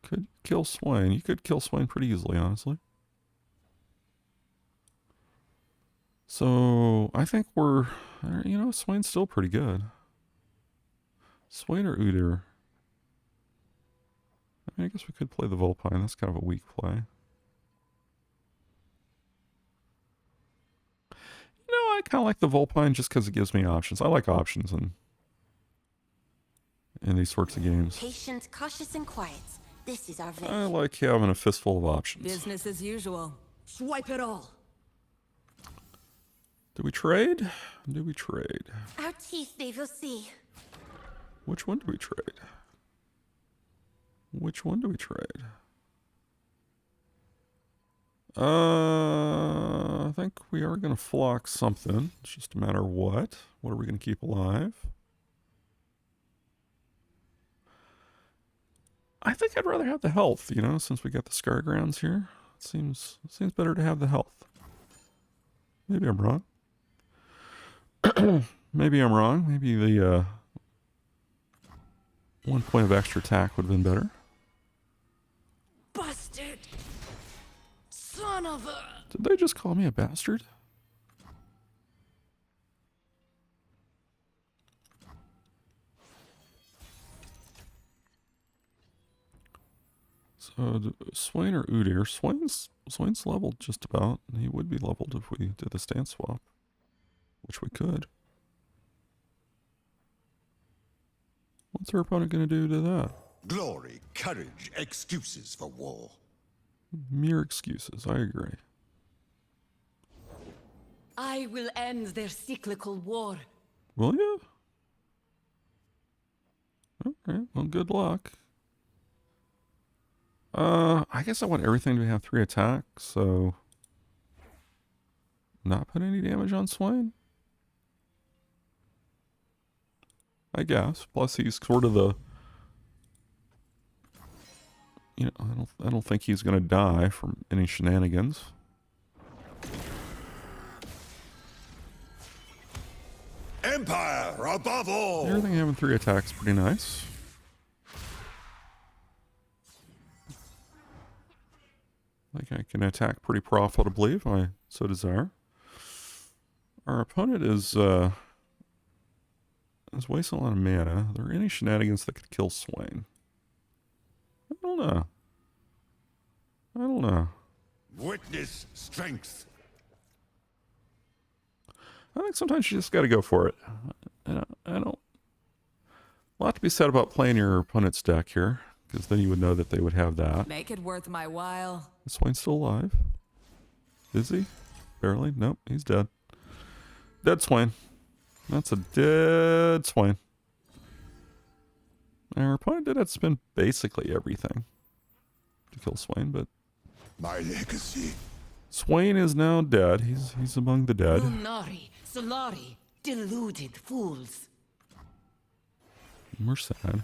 Could kill Swain. You could kill Swain pretty easily, honestly. So, I think we're... You know, Swain's still pretty good. Swain or Udyr? I mean, I guess we could play the Vulpine. That's kind of a weak play. You know, I kind of like the Vulpine just because it gives me options. I like options in these sorts of games. Patient, cautious, and quiet. This is our venue. I like having a fistful of options. Business as usual. Swipe it all. Do we trade? Do we trade? Our teeth, they will see. Which one do we trade? Which one do we trade? I think we are going to flock something. It's just a matter of what. What are we going to keep alive? I think I'd rather have the health, you know, since we got the Scar Grounds here. It seems better to have the health. Maybe I'm wrong. Maybe I'm wrong. Maybe the 1 point of extra attack would have been better. Busted. Son of a... Did they just call me a bastard? Swain or Udyr? Swain's leveled just about. He would be leveled if we did the stance swap, which we could. What's our opponent going to do to that? Glory, courage, excuses for war. Mere excuses. I agree. I will end their cyclical war. Will you? Okay, well, good luck. I guess I want everything to have 3 attacks, so not put any damage on Swain. I guess. Plus, he's sort of the, you know, I don't think he's gonna die from any shenanigans. Empire above all! Everything having 3 attacks, pretty nice. Like I can attack pretty profitably if I so desire. Our opponent is wasting a lot of mana. Are there any shenanigans that could kill Swain? I don't know. I don't know. Witness strength. I think sometimes you just got to go for it. I don't. A lot to be said about playing your opponent's deck here, because then you would know that they would have that. Make it worth my while. Is Swain still alive? Is he? Barely? Nope, he's dead. Dead Swain. That's a dead Swain. Our opponent did have to spend basically everything to kill Swain, but My legacy. Swain is now dead. He's among the dead. Lunari, Solari, deluded fools. We're sad.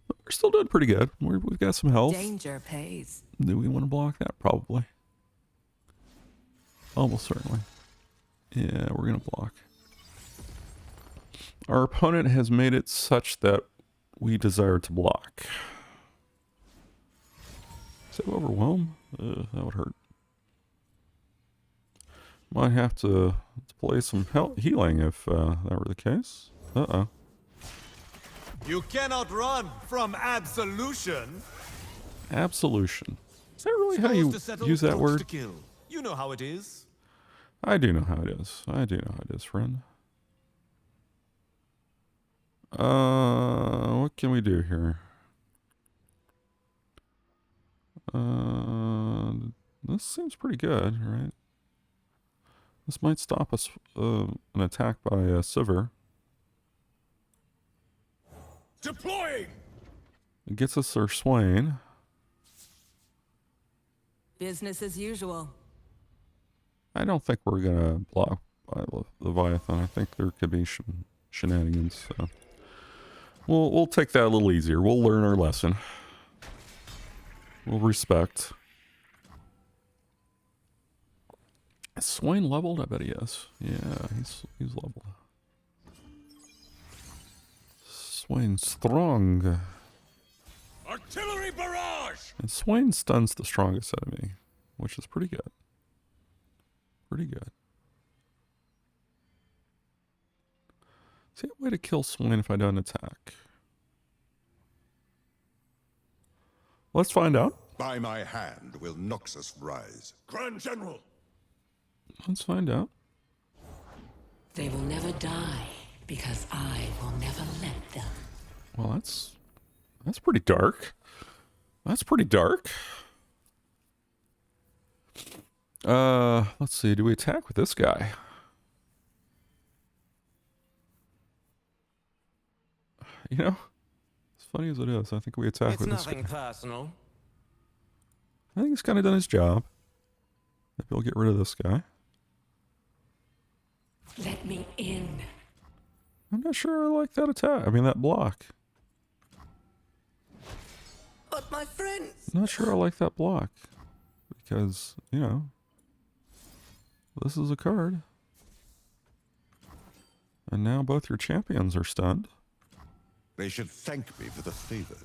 But we're still doing pretty good. We've got some health. Danger pays. Do we want to block that? Probably. Almost certainly. Yeah, we're going to block. Our opponent has made it such that we desire to block. Is that overwhelm? That would hurt. Might have to play some healing if that were the case. Uh-oh. You cannot run from absolution. Absolution. Is that really how you settle, use that votes word? to kill. You know how it is. I do know how it is. I do know how it is, friend. What can we do here? This seems pretty good, right? This might stop us an attack by Sivir. Deploying! It gets us our Swain. Business as usual. I don't think we're gonna block by Leviathan. I think there could be shenanigans. So we'll take that a little easier. We'll learn our lesson. We'll respect. Is Swain leveled? I bet he is. Yeah, he's leveled. Swain strong. Artillery barrage! And Swain stuns the strongest enemy, which is pretty good. Pretty good. Is there a way to kill Swain if I don't attack? Let's find out. By my hand will Noxus rise. Grand General! Let's find out. They will never die because I will never let them. Well, that's pretty dark. That's pretty dark. Let's see. Do we attack with this guy? You know, as funny as it is, I think we attack It's with this guy. nothing personal. I think he's kind of done his job. Maybe we'll get rid of this guy. Let me in. I'm not sure I like that attack. I mean, that block. But my friends. I'm not sure I like that block. Because, you know, this is a card. And now both your champions are stunned. They should thank me for the favor.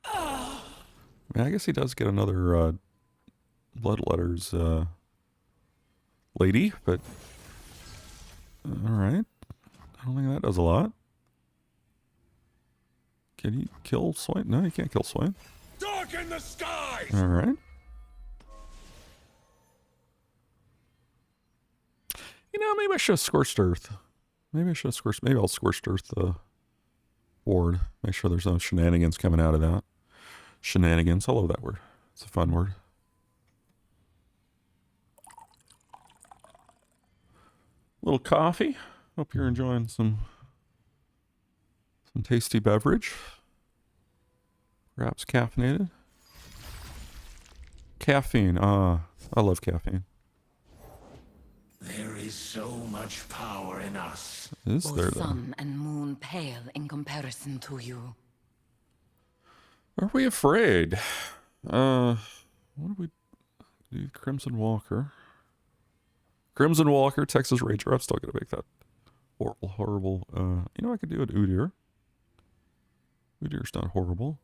I mean, I guess he does get another Bloodletter's lady, but alright. I don't think that does a lot. Can he kill Swain? No, he can't kill Swain. Darken the skies! Alright. You know, maybe I should have Scorched Earth. Maybe I'll Scorched Earth the board. Make sure there's no shenanigans coming out of that. Shenanigans. I love that word. It's a fun word. Little coffee. Hope you're enjoying some tasty beverage. Perhaps caffeinated. Caffeine. I love caffeine. There is so much power in us. Is there Both though? sun and moon pale in comparison to you. Are we afraid? What do we do? Crimson Walker. Crimson Walker, Texas Ranger. I'm still gonna make that horrible. You know, I could do an Udyr. Udyr's not horrible.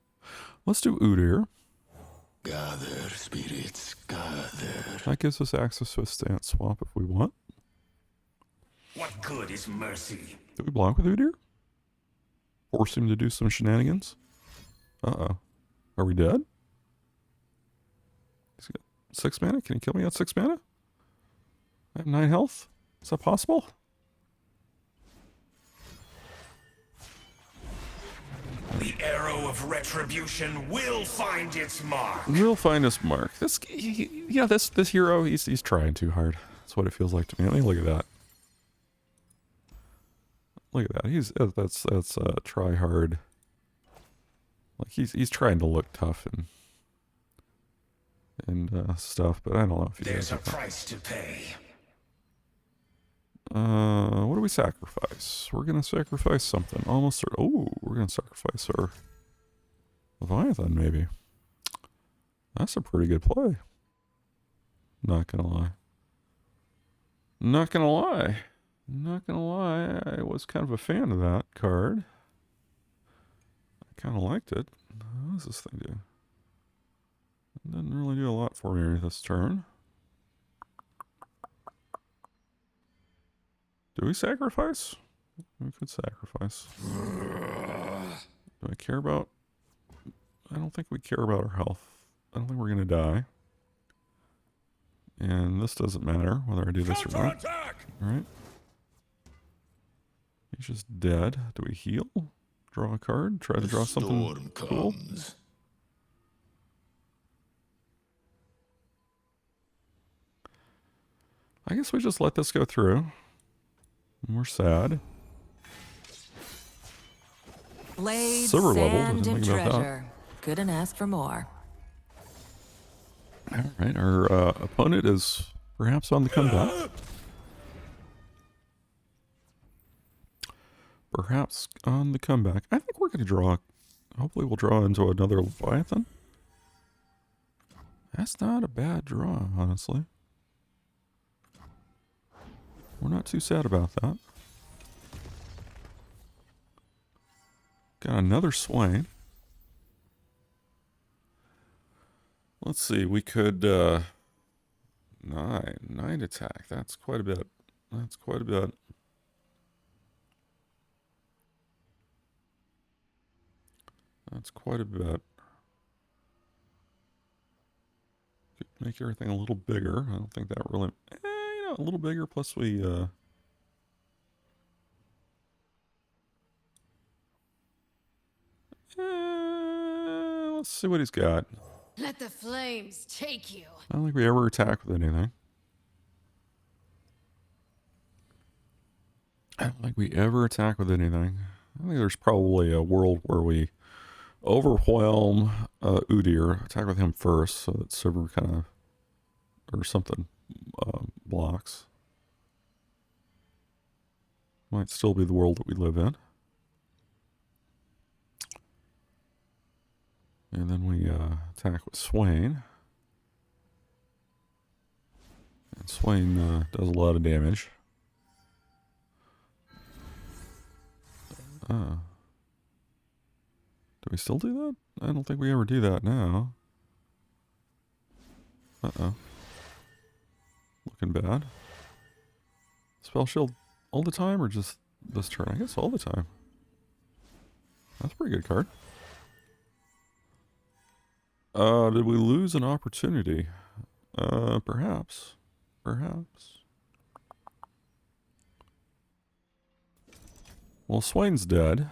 Let's do Udyr. Gather, spirits, gather. That gives us access to a stance swap if we want. What good is mercy? Do we block with Udyr? Force him to do some shenanigans? Uh-oh. Are we dead? He's got 6 mana? Can he kill me at 6 mana? I have 9 health? Is that possible? The arrow of retribution will find its mark. We'll find his mark. This hero, he's trying too hard. That's what it feels like to me. I mean, look at that. Look at that. That's try hard. Like he's trying to look tough and stuff, but I don't know if he There's does a it. price to pay. What do we sacrifice? We're gonna sacrifice something. We're gonna sacrifice our Leviathan, maybe. That's a pretty good play. Not gonna lie. Not gonna lie. Not gonna lie. I was kind of a fan of that card. I kind of liked it. What does this thing do? It doesn't really do a lot for me this turn. Do we sacrifice? We could sacrifice. Do I care about... I don't think we care about our health. I don't think we're going to die. And this doesn't matter whether I do this or not. Alright. He's just dead. Do we heal? Draw a card? Try to draw something cool? I guess we just let this go through. We're sad. Blade, Silver level, sand, didn't and think about that. treasure. Couldn't ask for more. Alright, our opponent is perhaps on the comeback. Perhaps on the comeback. I think we're going to draw. Hopefully we'll draw into another Leviathan. That's not a bad draw, honestly. We're not too sad about that. Got another Swain. Let's see, we could, 9 attack. That's quite a bit. That's quite a bit. That's quite a bit. Could make everything a little bigger. I don't think that really... a little bigger, plus we, let's see what he's got. Let the flames take you. I don't think we ever attack with anything. I don't think we ever attack with anything. I think there's probably a world where we overwhelm Udyr, attack with him first, so that Silver kind of, or something, blocks. Might still be the world that we live in. And then we attack with Swain. And Swain does a lot of damage. Do we still do that? I don't think we ever do that now. Uh-oh. Looking bad. Spell shield all the time or just this turn? I guess all the time. That's a pretty good card. Did we lose an opportunity? Perhaps. Perhaps. Well, Swain's dead.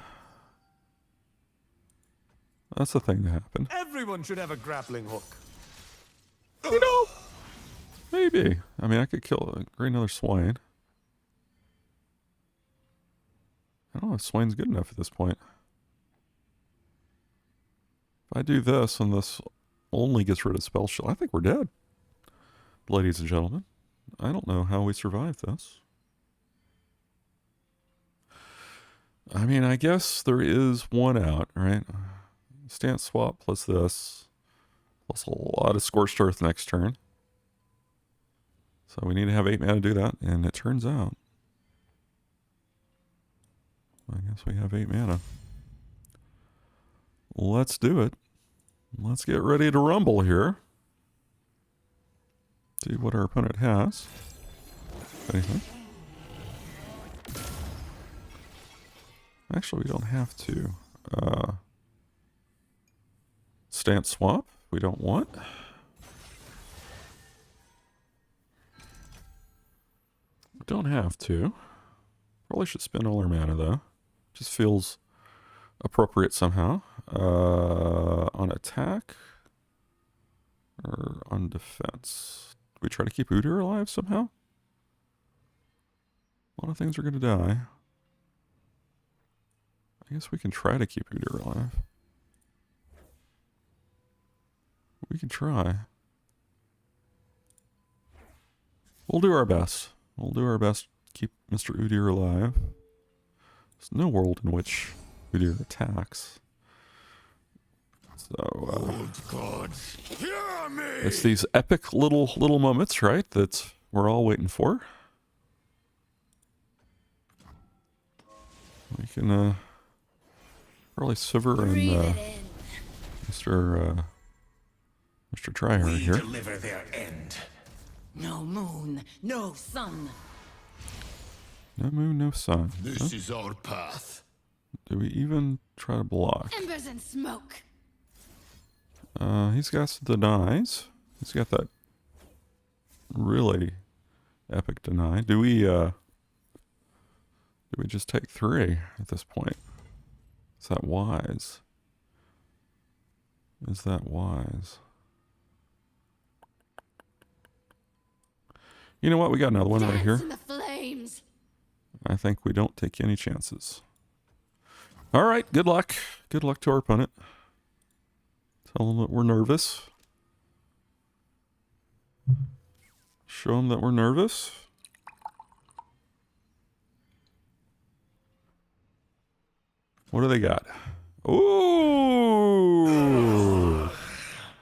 That's the thing that happened. Everyone should have a grappling hook. You know, maybe. I mean, I could create another Swain. I don't know if Swain's good enough at this point. If I do this and this only gets rid of spell shield, I think we're dead. Ladies and gentlemen, I don't know how we survived this. I mean, I guess there is one out, right? Stance swap plus this, plus a lot of Scorched Earth next turn. So we need to have 8 mana to do that, and it turns out, I guess we have 8 mana. Let's do it. Let's get ready to rumble here. See what our opponent has. Anything? Actually, we don't have to. Stance swap, we don't want. We don't have to. Probably should spend all our mana though. Just feels appropriate somehow. On attack or on defense. Do we try to keep Udyr alive somehow? A lot of things are going to die. I guess we can try to keep Udyr alive. We can try. We'll do our best. We'll do our best to keep Mr. Udyr alive. There's no world in which Udyr attacks. So, gods, hear me! it's these epic little moments, right, that we're all waiting for. We can probably Sivir and Mr. Tryhard We here. deliver their end. No moon, no sun. No moon, no sun. This is our path. Do we even try to block? Embers and smoke. He's got some denies. He's got that really epic deny. Do we just take 3 at this point? Is that wise? Is that wise? You know what? We got another one right here. Dance in the flames. I think we don't take any chances. All right. Good luck. Good luck to our opponent. Tell them that we're nervous. Show them that we're nervous. What do they got? Ooh!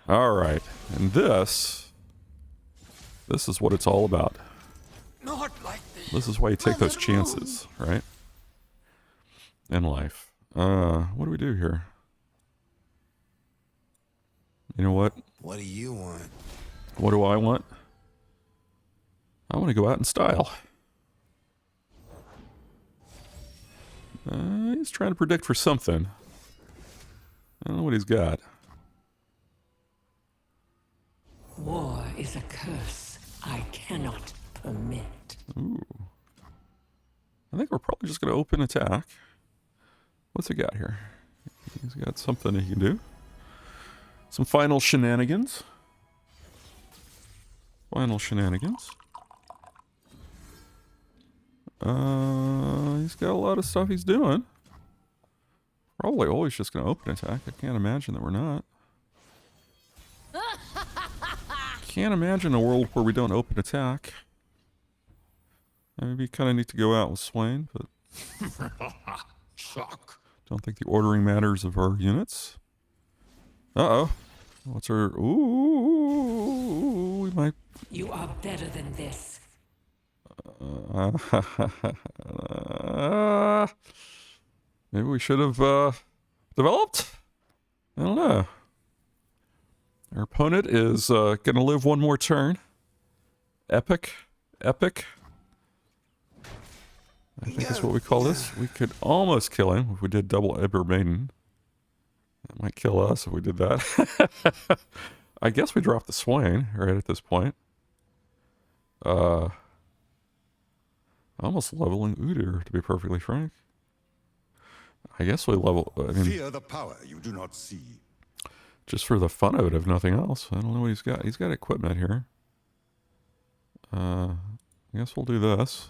All right. And this is what it's all about. Not like this. This is why you take those chances, right? In life. What do we do here? You know what? What do you want? What do I want? I want to go out in style. He's trying to predict for something. I don't know what he's got. War is a curse I cannot permit. Ooh. I think we're probably just going to open attack. What's he got here? He's got something he can do. Some final shenanigans. Final shenanigans. He's got a lot of stuff he's doing. Probably always just going to open attack. I can't imagine that we're not. Can't imagine a world where we don't open attack. Maybe kind of need to go out with Swain, but Shock. don't think the ordering matters of our units. Uh-oh. What's our... Ooh, we might... You are better than this. Maybe we should have developed? I don't know. Our opponent is going to live one more turn. Epic. Epic. I think that's what we call this. We could almost kill him if we did double Eber Maiden. That might kill us if we did that. I guess we dropped the Swain right at this point. Almost leveling Udyr, to be perfectly frank. I guess we level... I mean, Fear the power you do not see. just for the fun of it, if nothing else. I don't know what he's got. He's got equipment here. I guess we'll do this.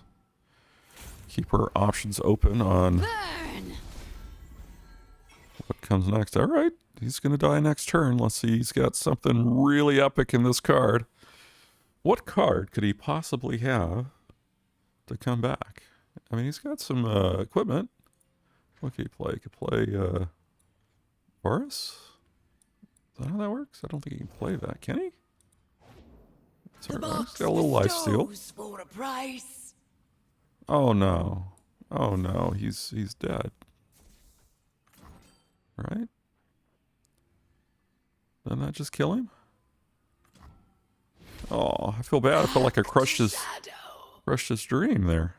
Keep our options open on what comes next. All right, he's going to die next turn. Let's see, he's got something really epic in this card. What card could he possibly have to come back? I mean, he's got some equipment. What can he play? He could play Boris? Is that how that works? I don't think he can play that. Can he? It's all right. He's got a little lifesteal. For a price. Oh no. Oh no, he's dead. Right? Didn't that just kill him? Oh, I feel bad. I feel like I crushed his dream there.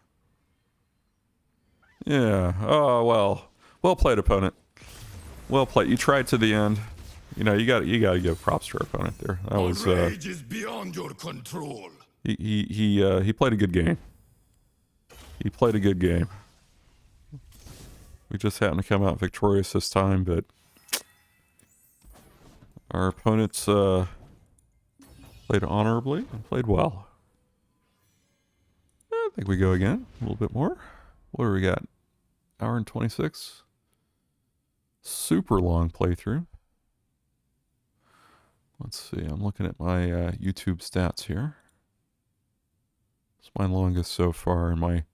Yeah. Oh well. Well played, opponent. Well played. You tried to the end. You know, you got to give props to our opponent there. That was Rage is beyond your control. he played a good game. He played a good game. We just happened to come out victorious this time, but our opponents played honorably and played well. I think we go again a little bit more. What do we got? Hour and 26. Super long playthrough. Let's see. I'm looking at my YouTube stats here. It's my longest so far in my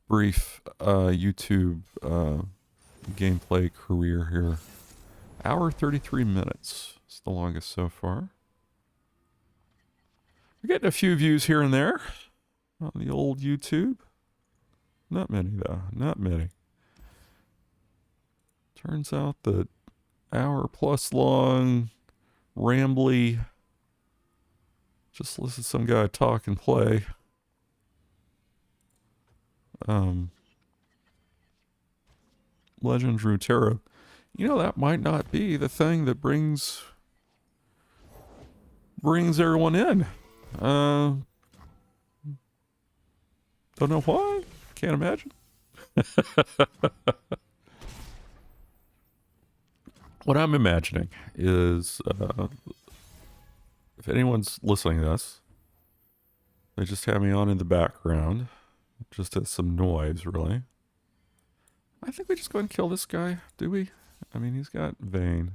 brief YouTube gameplay career here. Hour 33 minutes. It's the longest so far. We're getting a few views here and there on the old YouTube. Not many though. Not many. Turns out that hour plus long, rambly, just listen to some guy talk and play. Legend Runeterra. You know, that might not be the thing that brings everyone in. Don't know why. Can't imagine. What I'm imagining is, if anyone's listening to this, they just have me on in the background, just as some noise, really. I think we just go ahead and kill this guy, do we? I mean, he's got Vayne.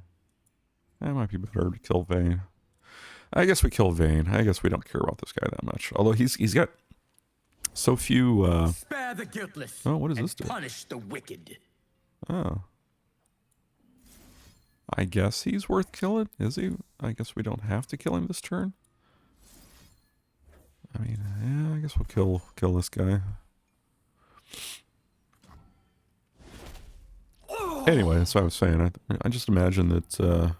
That might be better to kill Vayne. I guess we kill Vayne. I guess we don't care about this guy that much. Although he's got so few... Spare the guiltless. Oh, what does this do? Punish the wicked. Oh. I guess he's worth killing, is he? I guess we don't have to kill him this turn. I mean, yeah, I guess we'll kill this guy. Anyway, that's what I was saying. I just imagine that, if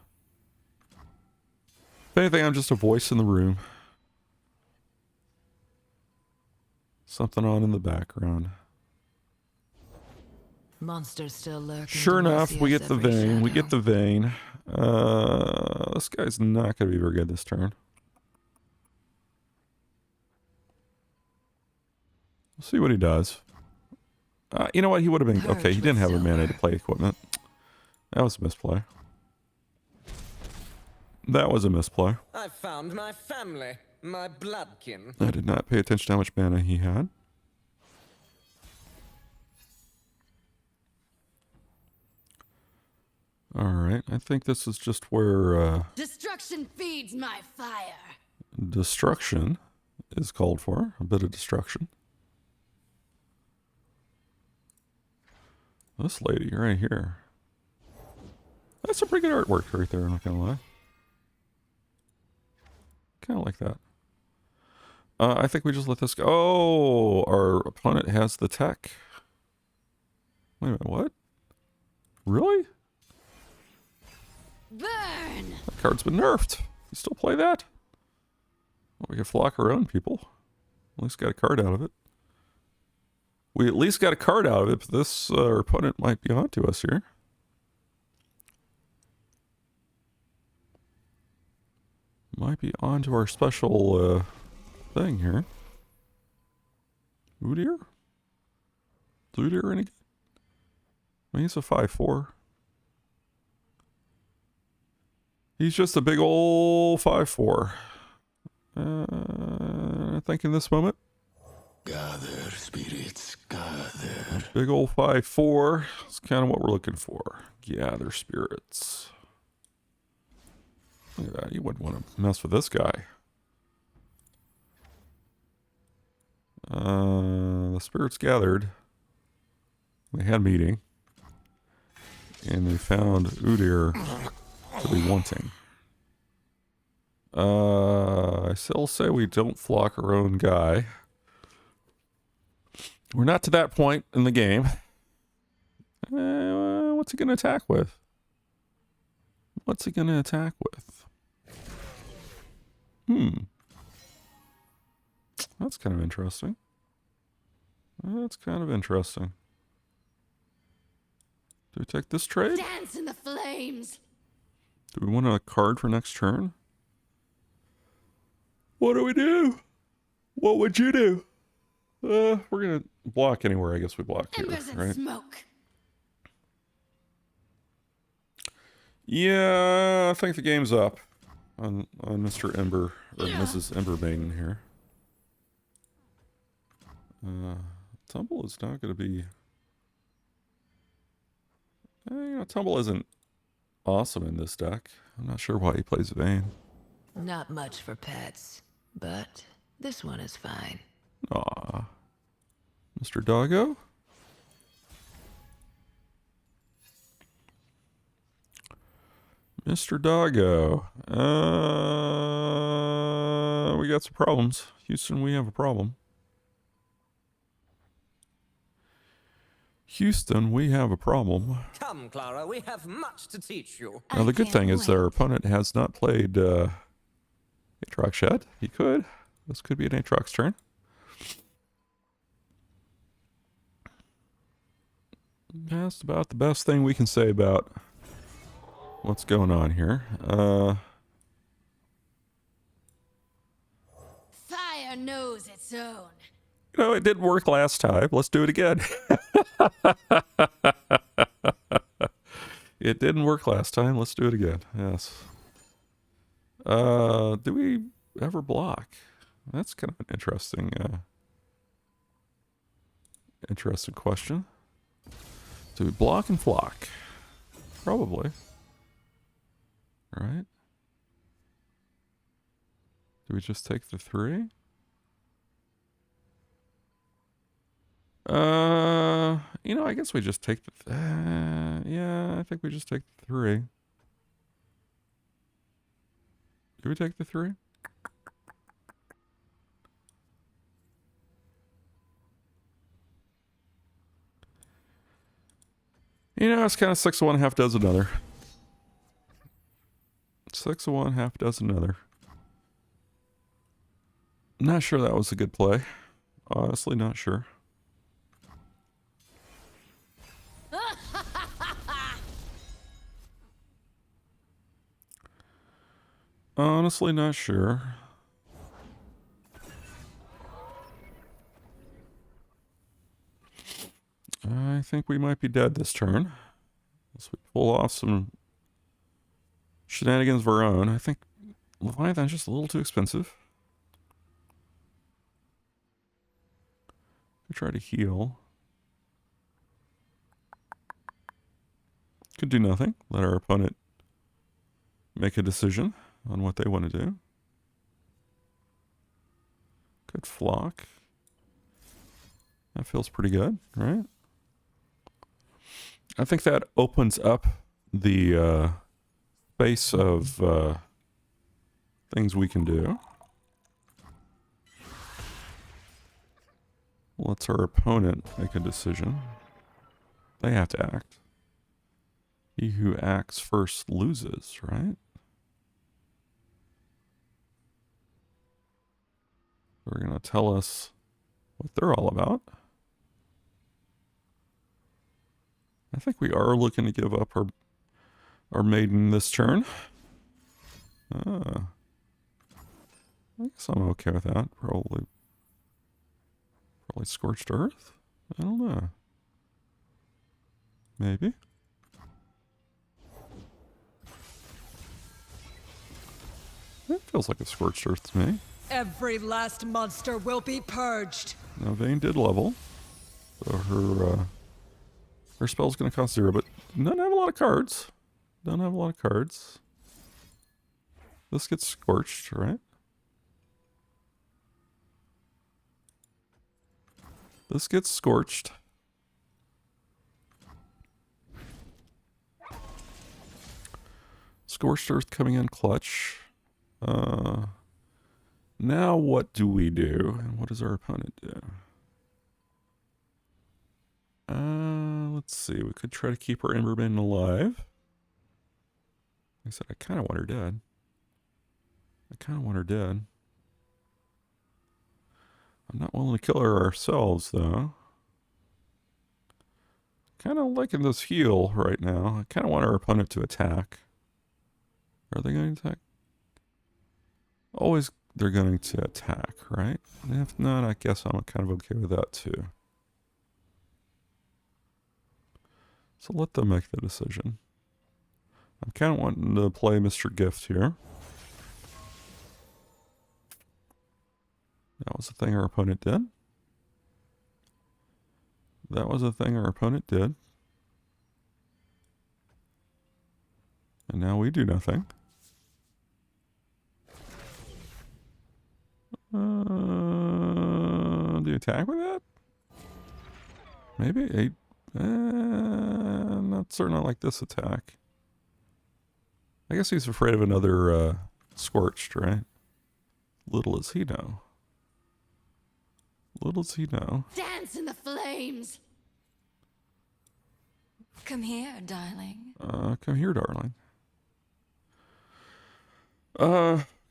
anything, I'm just a voice in the room. Something on in the background. Monsters still lurking. Sure enough, we get the Vayne. We get the Vayne. This guy's not going to be very good this turn. We'll see what he does. You know what? He would have been... Okay, he didn't have a mana to play equipment. That was a misplay. That was a misplay. I found my family, my bloodkin. I did not pay attention to how much mana he had. Alright, I think this is just where... Destruction feeds my fire. Destruction is called for. A bit of destruction. This lady right here. That's some pretty good artwork right there, I'm not gonna lie. Kind of like that. I think we just let this go. Oh, our opponent has the tech. Wait a minute, what? Really? Burn! That card's been nerfed. You still play that? Well, we can flock our own people. At least got a card out of it. We at least got a card out of it, but this our opponent might be onto us here. Might be on to our special thing here. Udyr? Is Udyr any good? I mean, he's a 5/4. He's just a big old 5/4. I think in this moment. Gather, spirits, gather. Big old 5/4. That's kind of what we're looking for. Gather spirits. Look at that. You wouldn't want to mess with this guy. The spirits gathered. They had a meeting. And they found Udyr to be wanting. I still say we don't flock our own guy. We're not to that point in the game. What's he going to attack with? What's he going to attack with? That's kind of interesting. That's kind of interesting. Do we take this trade? Dance in the flames. Do we want a card for next turn? What do we do? What would you do? We're gonna block anywhere. I guess we block here, Embers and right? smoke. Yeah, I think the game's up on Mr. Ember or Mrs. Emberbane here. Tumble is not going to be. Tumble isn't awesome in this deck. I'm not sure why he plays Vayne. Not much for pets, but this one is fine. Aw. Mr. Doggo? Mr. Doggo. We got some problems. Houston, we have a problem. Houston, we have a problem. Come, Clara, we have much to teach you. Now, the good thing is their opponent has not played Aatrox yet. He could. This could be an Aatrox turn. That's about the best thing we can say about what's going on here. Fire knows its own. You know, it didn't work last time. Let's do it again. It didn't work last time. Let's do it again. Yes. Do we ever block? That's kind of an interesting question. Do we block and flock? Probably. Right? Do we just take the 3? I guess we just take the... yeah, I think we just take the 3. Do we take the 3? It's kind of 6 of one, half dozen another. 6 of one, half dozen another. Not sure that was a good play. Honestly, not sure. Honestly, not sure. I think we might be dead this turn. Unless we pull off some shenanigans of our own. I think Leviathan's just a little too expensive. Could try to heal. Could do nothing. Let our opponent make a decision on what they want to do. Could flock. That feels pretty good, right? I think that opens up the base of things we can do. Let's our opponent make a decision. They have to act. He who acts first loses, right? They're going to tell us what they're all about. I think we are looking to give up our maiden this turn. I guess I'm okay with that. Probably Scorched Earth? I don't know. Maybe. It feels like a Scorched Earth to me. Every last monster will be purged. Now Vayne did level. So her spell's gonna cost 0, but doesn't have a lot of cards. Don't have a lot of cards. This gets scorched, right? This gets scorched. Scorched Earth coming in clutch. Now what do we do? And what does our opponent do? Let's see. We could try to keep our Emberman alive. Like I said, I kind of want her dead. I'm not willing to kill her ourselves, though. Kind of liking this heal right now. I kind of want our opponent to attack. Are they going to attack? Always they're going to attack, right? And if not, I guess I'm kind of okay with that too. So let them make the decision. I'm kind of wanting to play Mr. Gift here. That was the thing our opponent did. And now we do nothing. Do you attack with that? Maybe. I'm not certain I like this attack. I guess he's afraid of another Scorched, right? Little does he know. Dance in the flames. Come here, darling.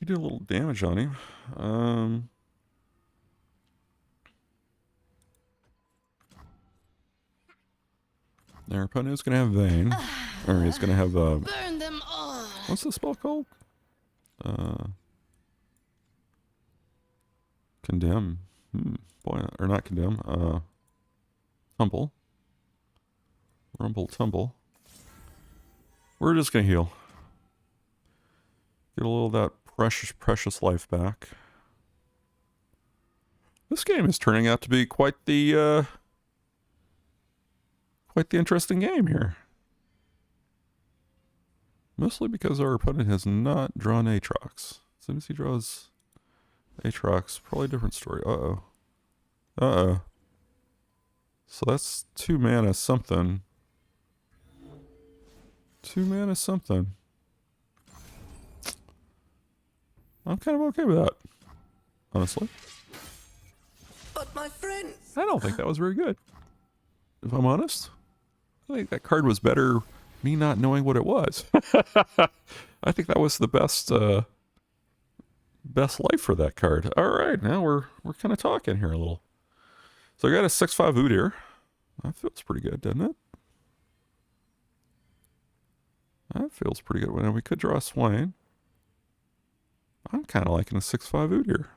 You do a little damage on him. Our opponent is going to have Vayne. Or he's going to have... Burn them all. What's the spell called? Condemn. Boy, or not condemn. Tumble. Rumble, tumble. We're just going to heal. Get a little of that precious life back. This game is turning out to be quite the interesting game here. Mostly because our opponent has not drawn Aatrox. As soon as he draws Aatrox, probably a different story. So that's 2 mana something. I'm kind of okay with that, honestly. But my friends... I don't think that was very good. If I'm honest, I think that card was better me not knowing what it was. I think that was the best life for that card. All right, now we're kind of talking here a little. So I got a 6/5 Udyr. That feels pretty good, doesn't it? That feels pretty good. Now we could draw a Swain. I'm kind of liking a 6/5 Udyr.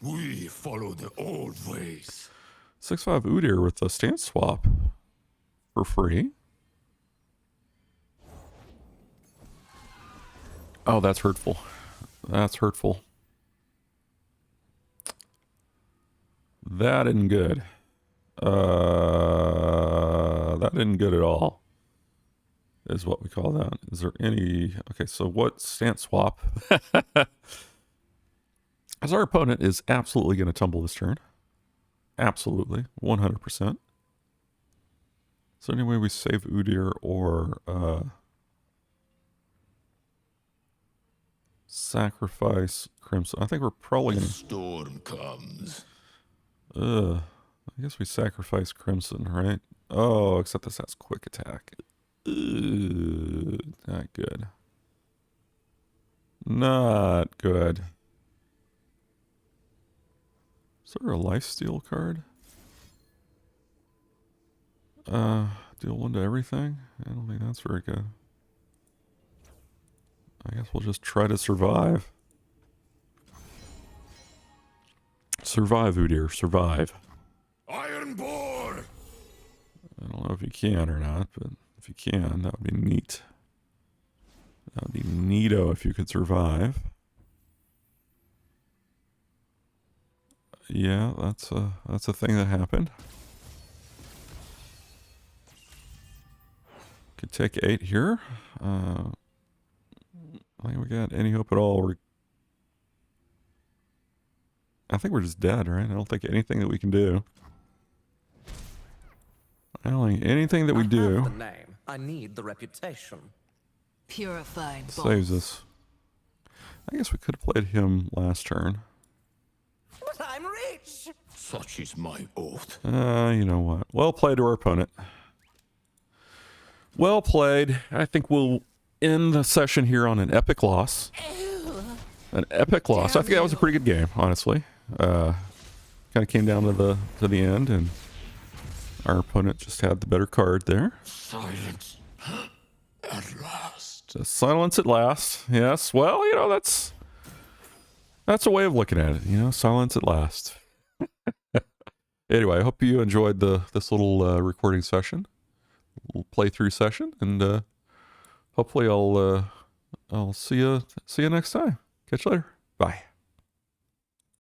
We follow the old ways. 6/5 Udyr with a stance swap for free. Oh, that's hurtful. That isn't good. That isn't good at all, is what we call that. Is there any... Okay, so what stance swap? As our opponent is absolutely going to tumble this turn. Absolutely. 100%. Is there any way we save Udyr or sacrifice Crimson? I think we're probably going to... Storm comes. I guess we sacrifice Crimson, right? Oh, except this has quick attack. Not good. Not good. Is there a lifesteal card? Deal 1 to everything? I don't think that's very good. I guess we'll just try to survive. Survive, Udyr, survive. Ironborn! I don't know if you can or not, but if you can, that would be neat. That would be neato if you could survive. Yeah, that's a thing that happened. Could take 8 here. I think we got any hope at all. I think we're just dead, right? I don't think anything that we can do. I don't think anything that we I do have the name. I need the reputation. Purified saves bolts. us. I guess we could have played him last turn. But I'm rich! Such is my oath. You know what? Well played to our opponent. Well played. I think we'll end the session here on an epic loss. An epic loss. I think that was a pretty good game, honestly. Kind of came down to the end, and our opponent just had the better card there. Silence. At last. Just silence at last. Yes. Well, you know, that's a way of looking at it. You know, silence at last. Anyway, I hope you enjoyed this little recording session, little playthrough session, and hopefully I'll see you next time. Catch you later. Bye.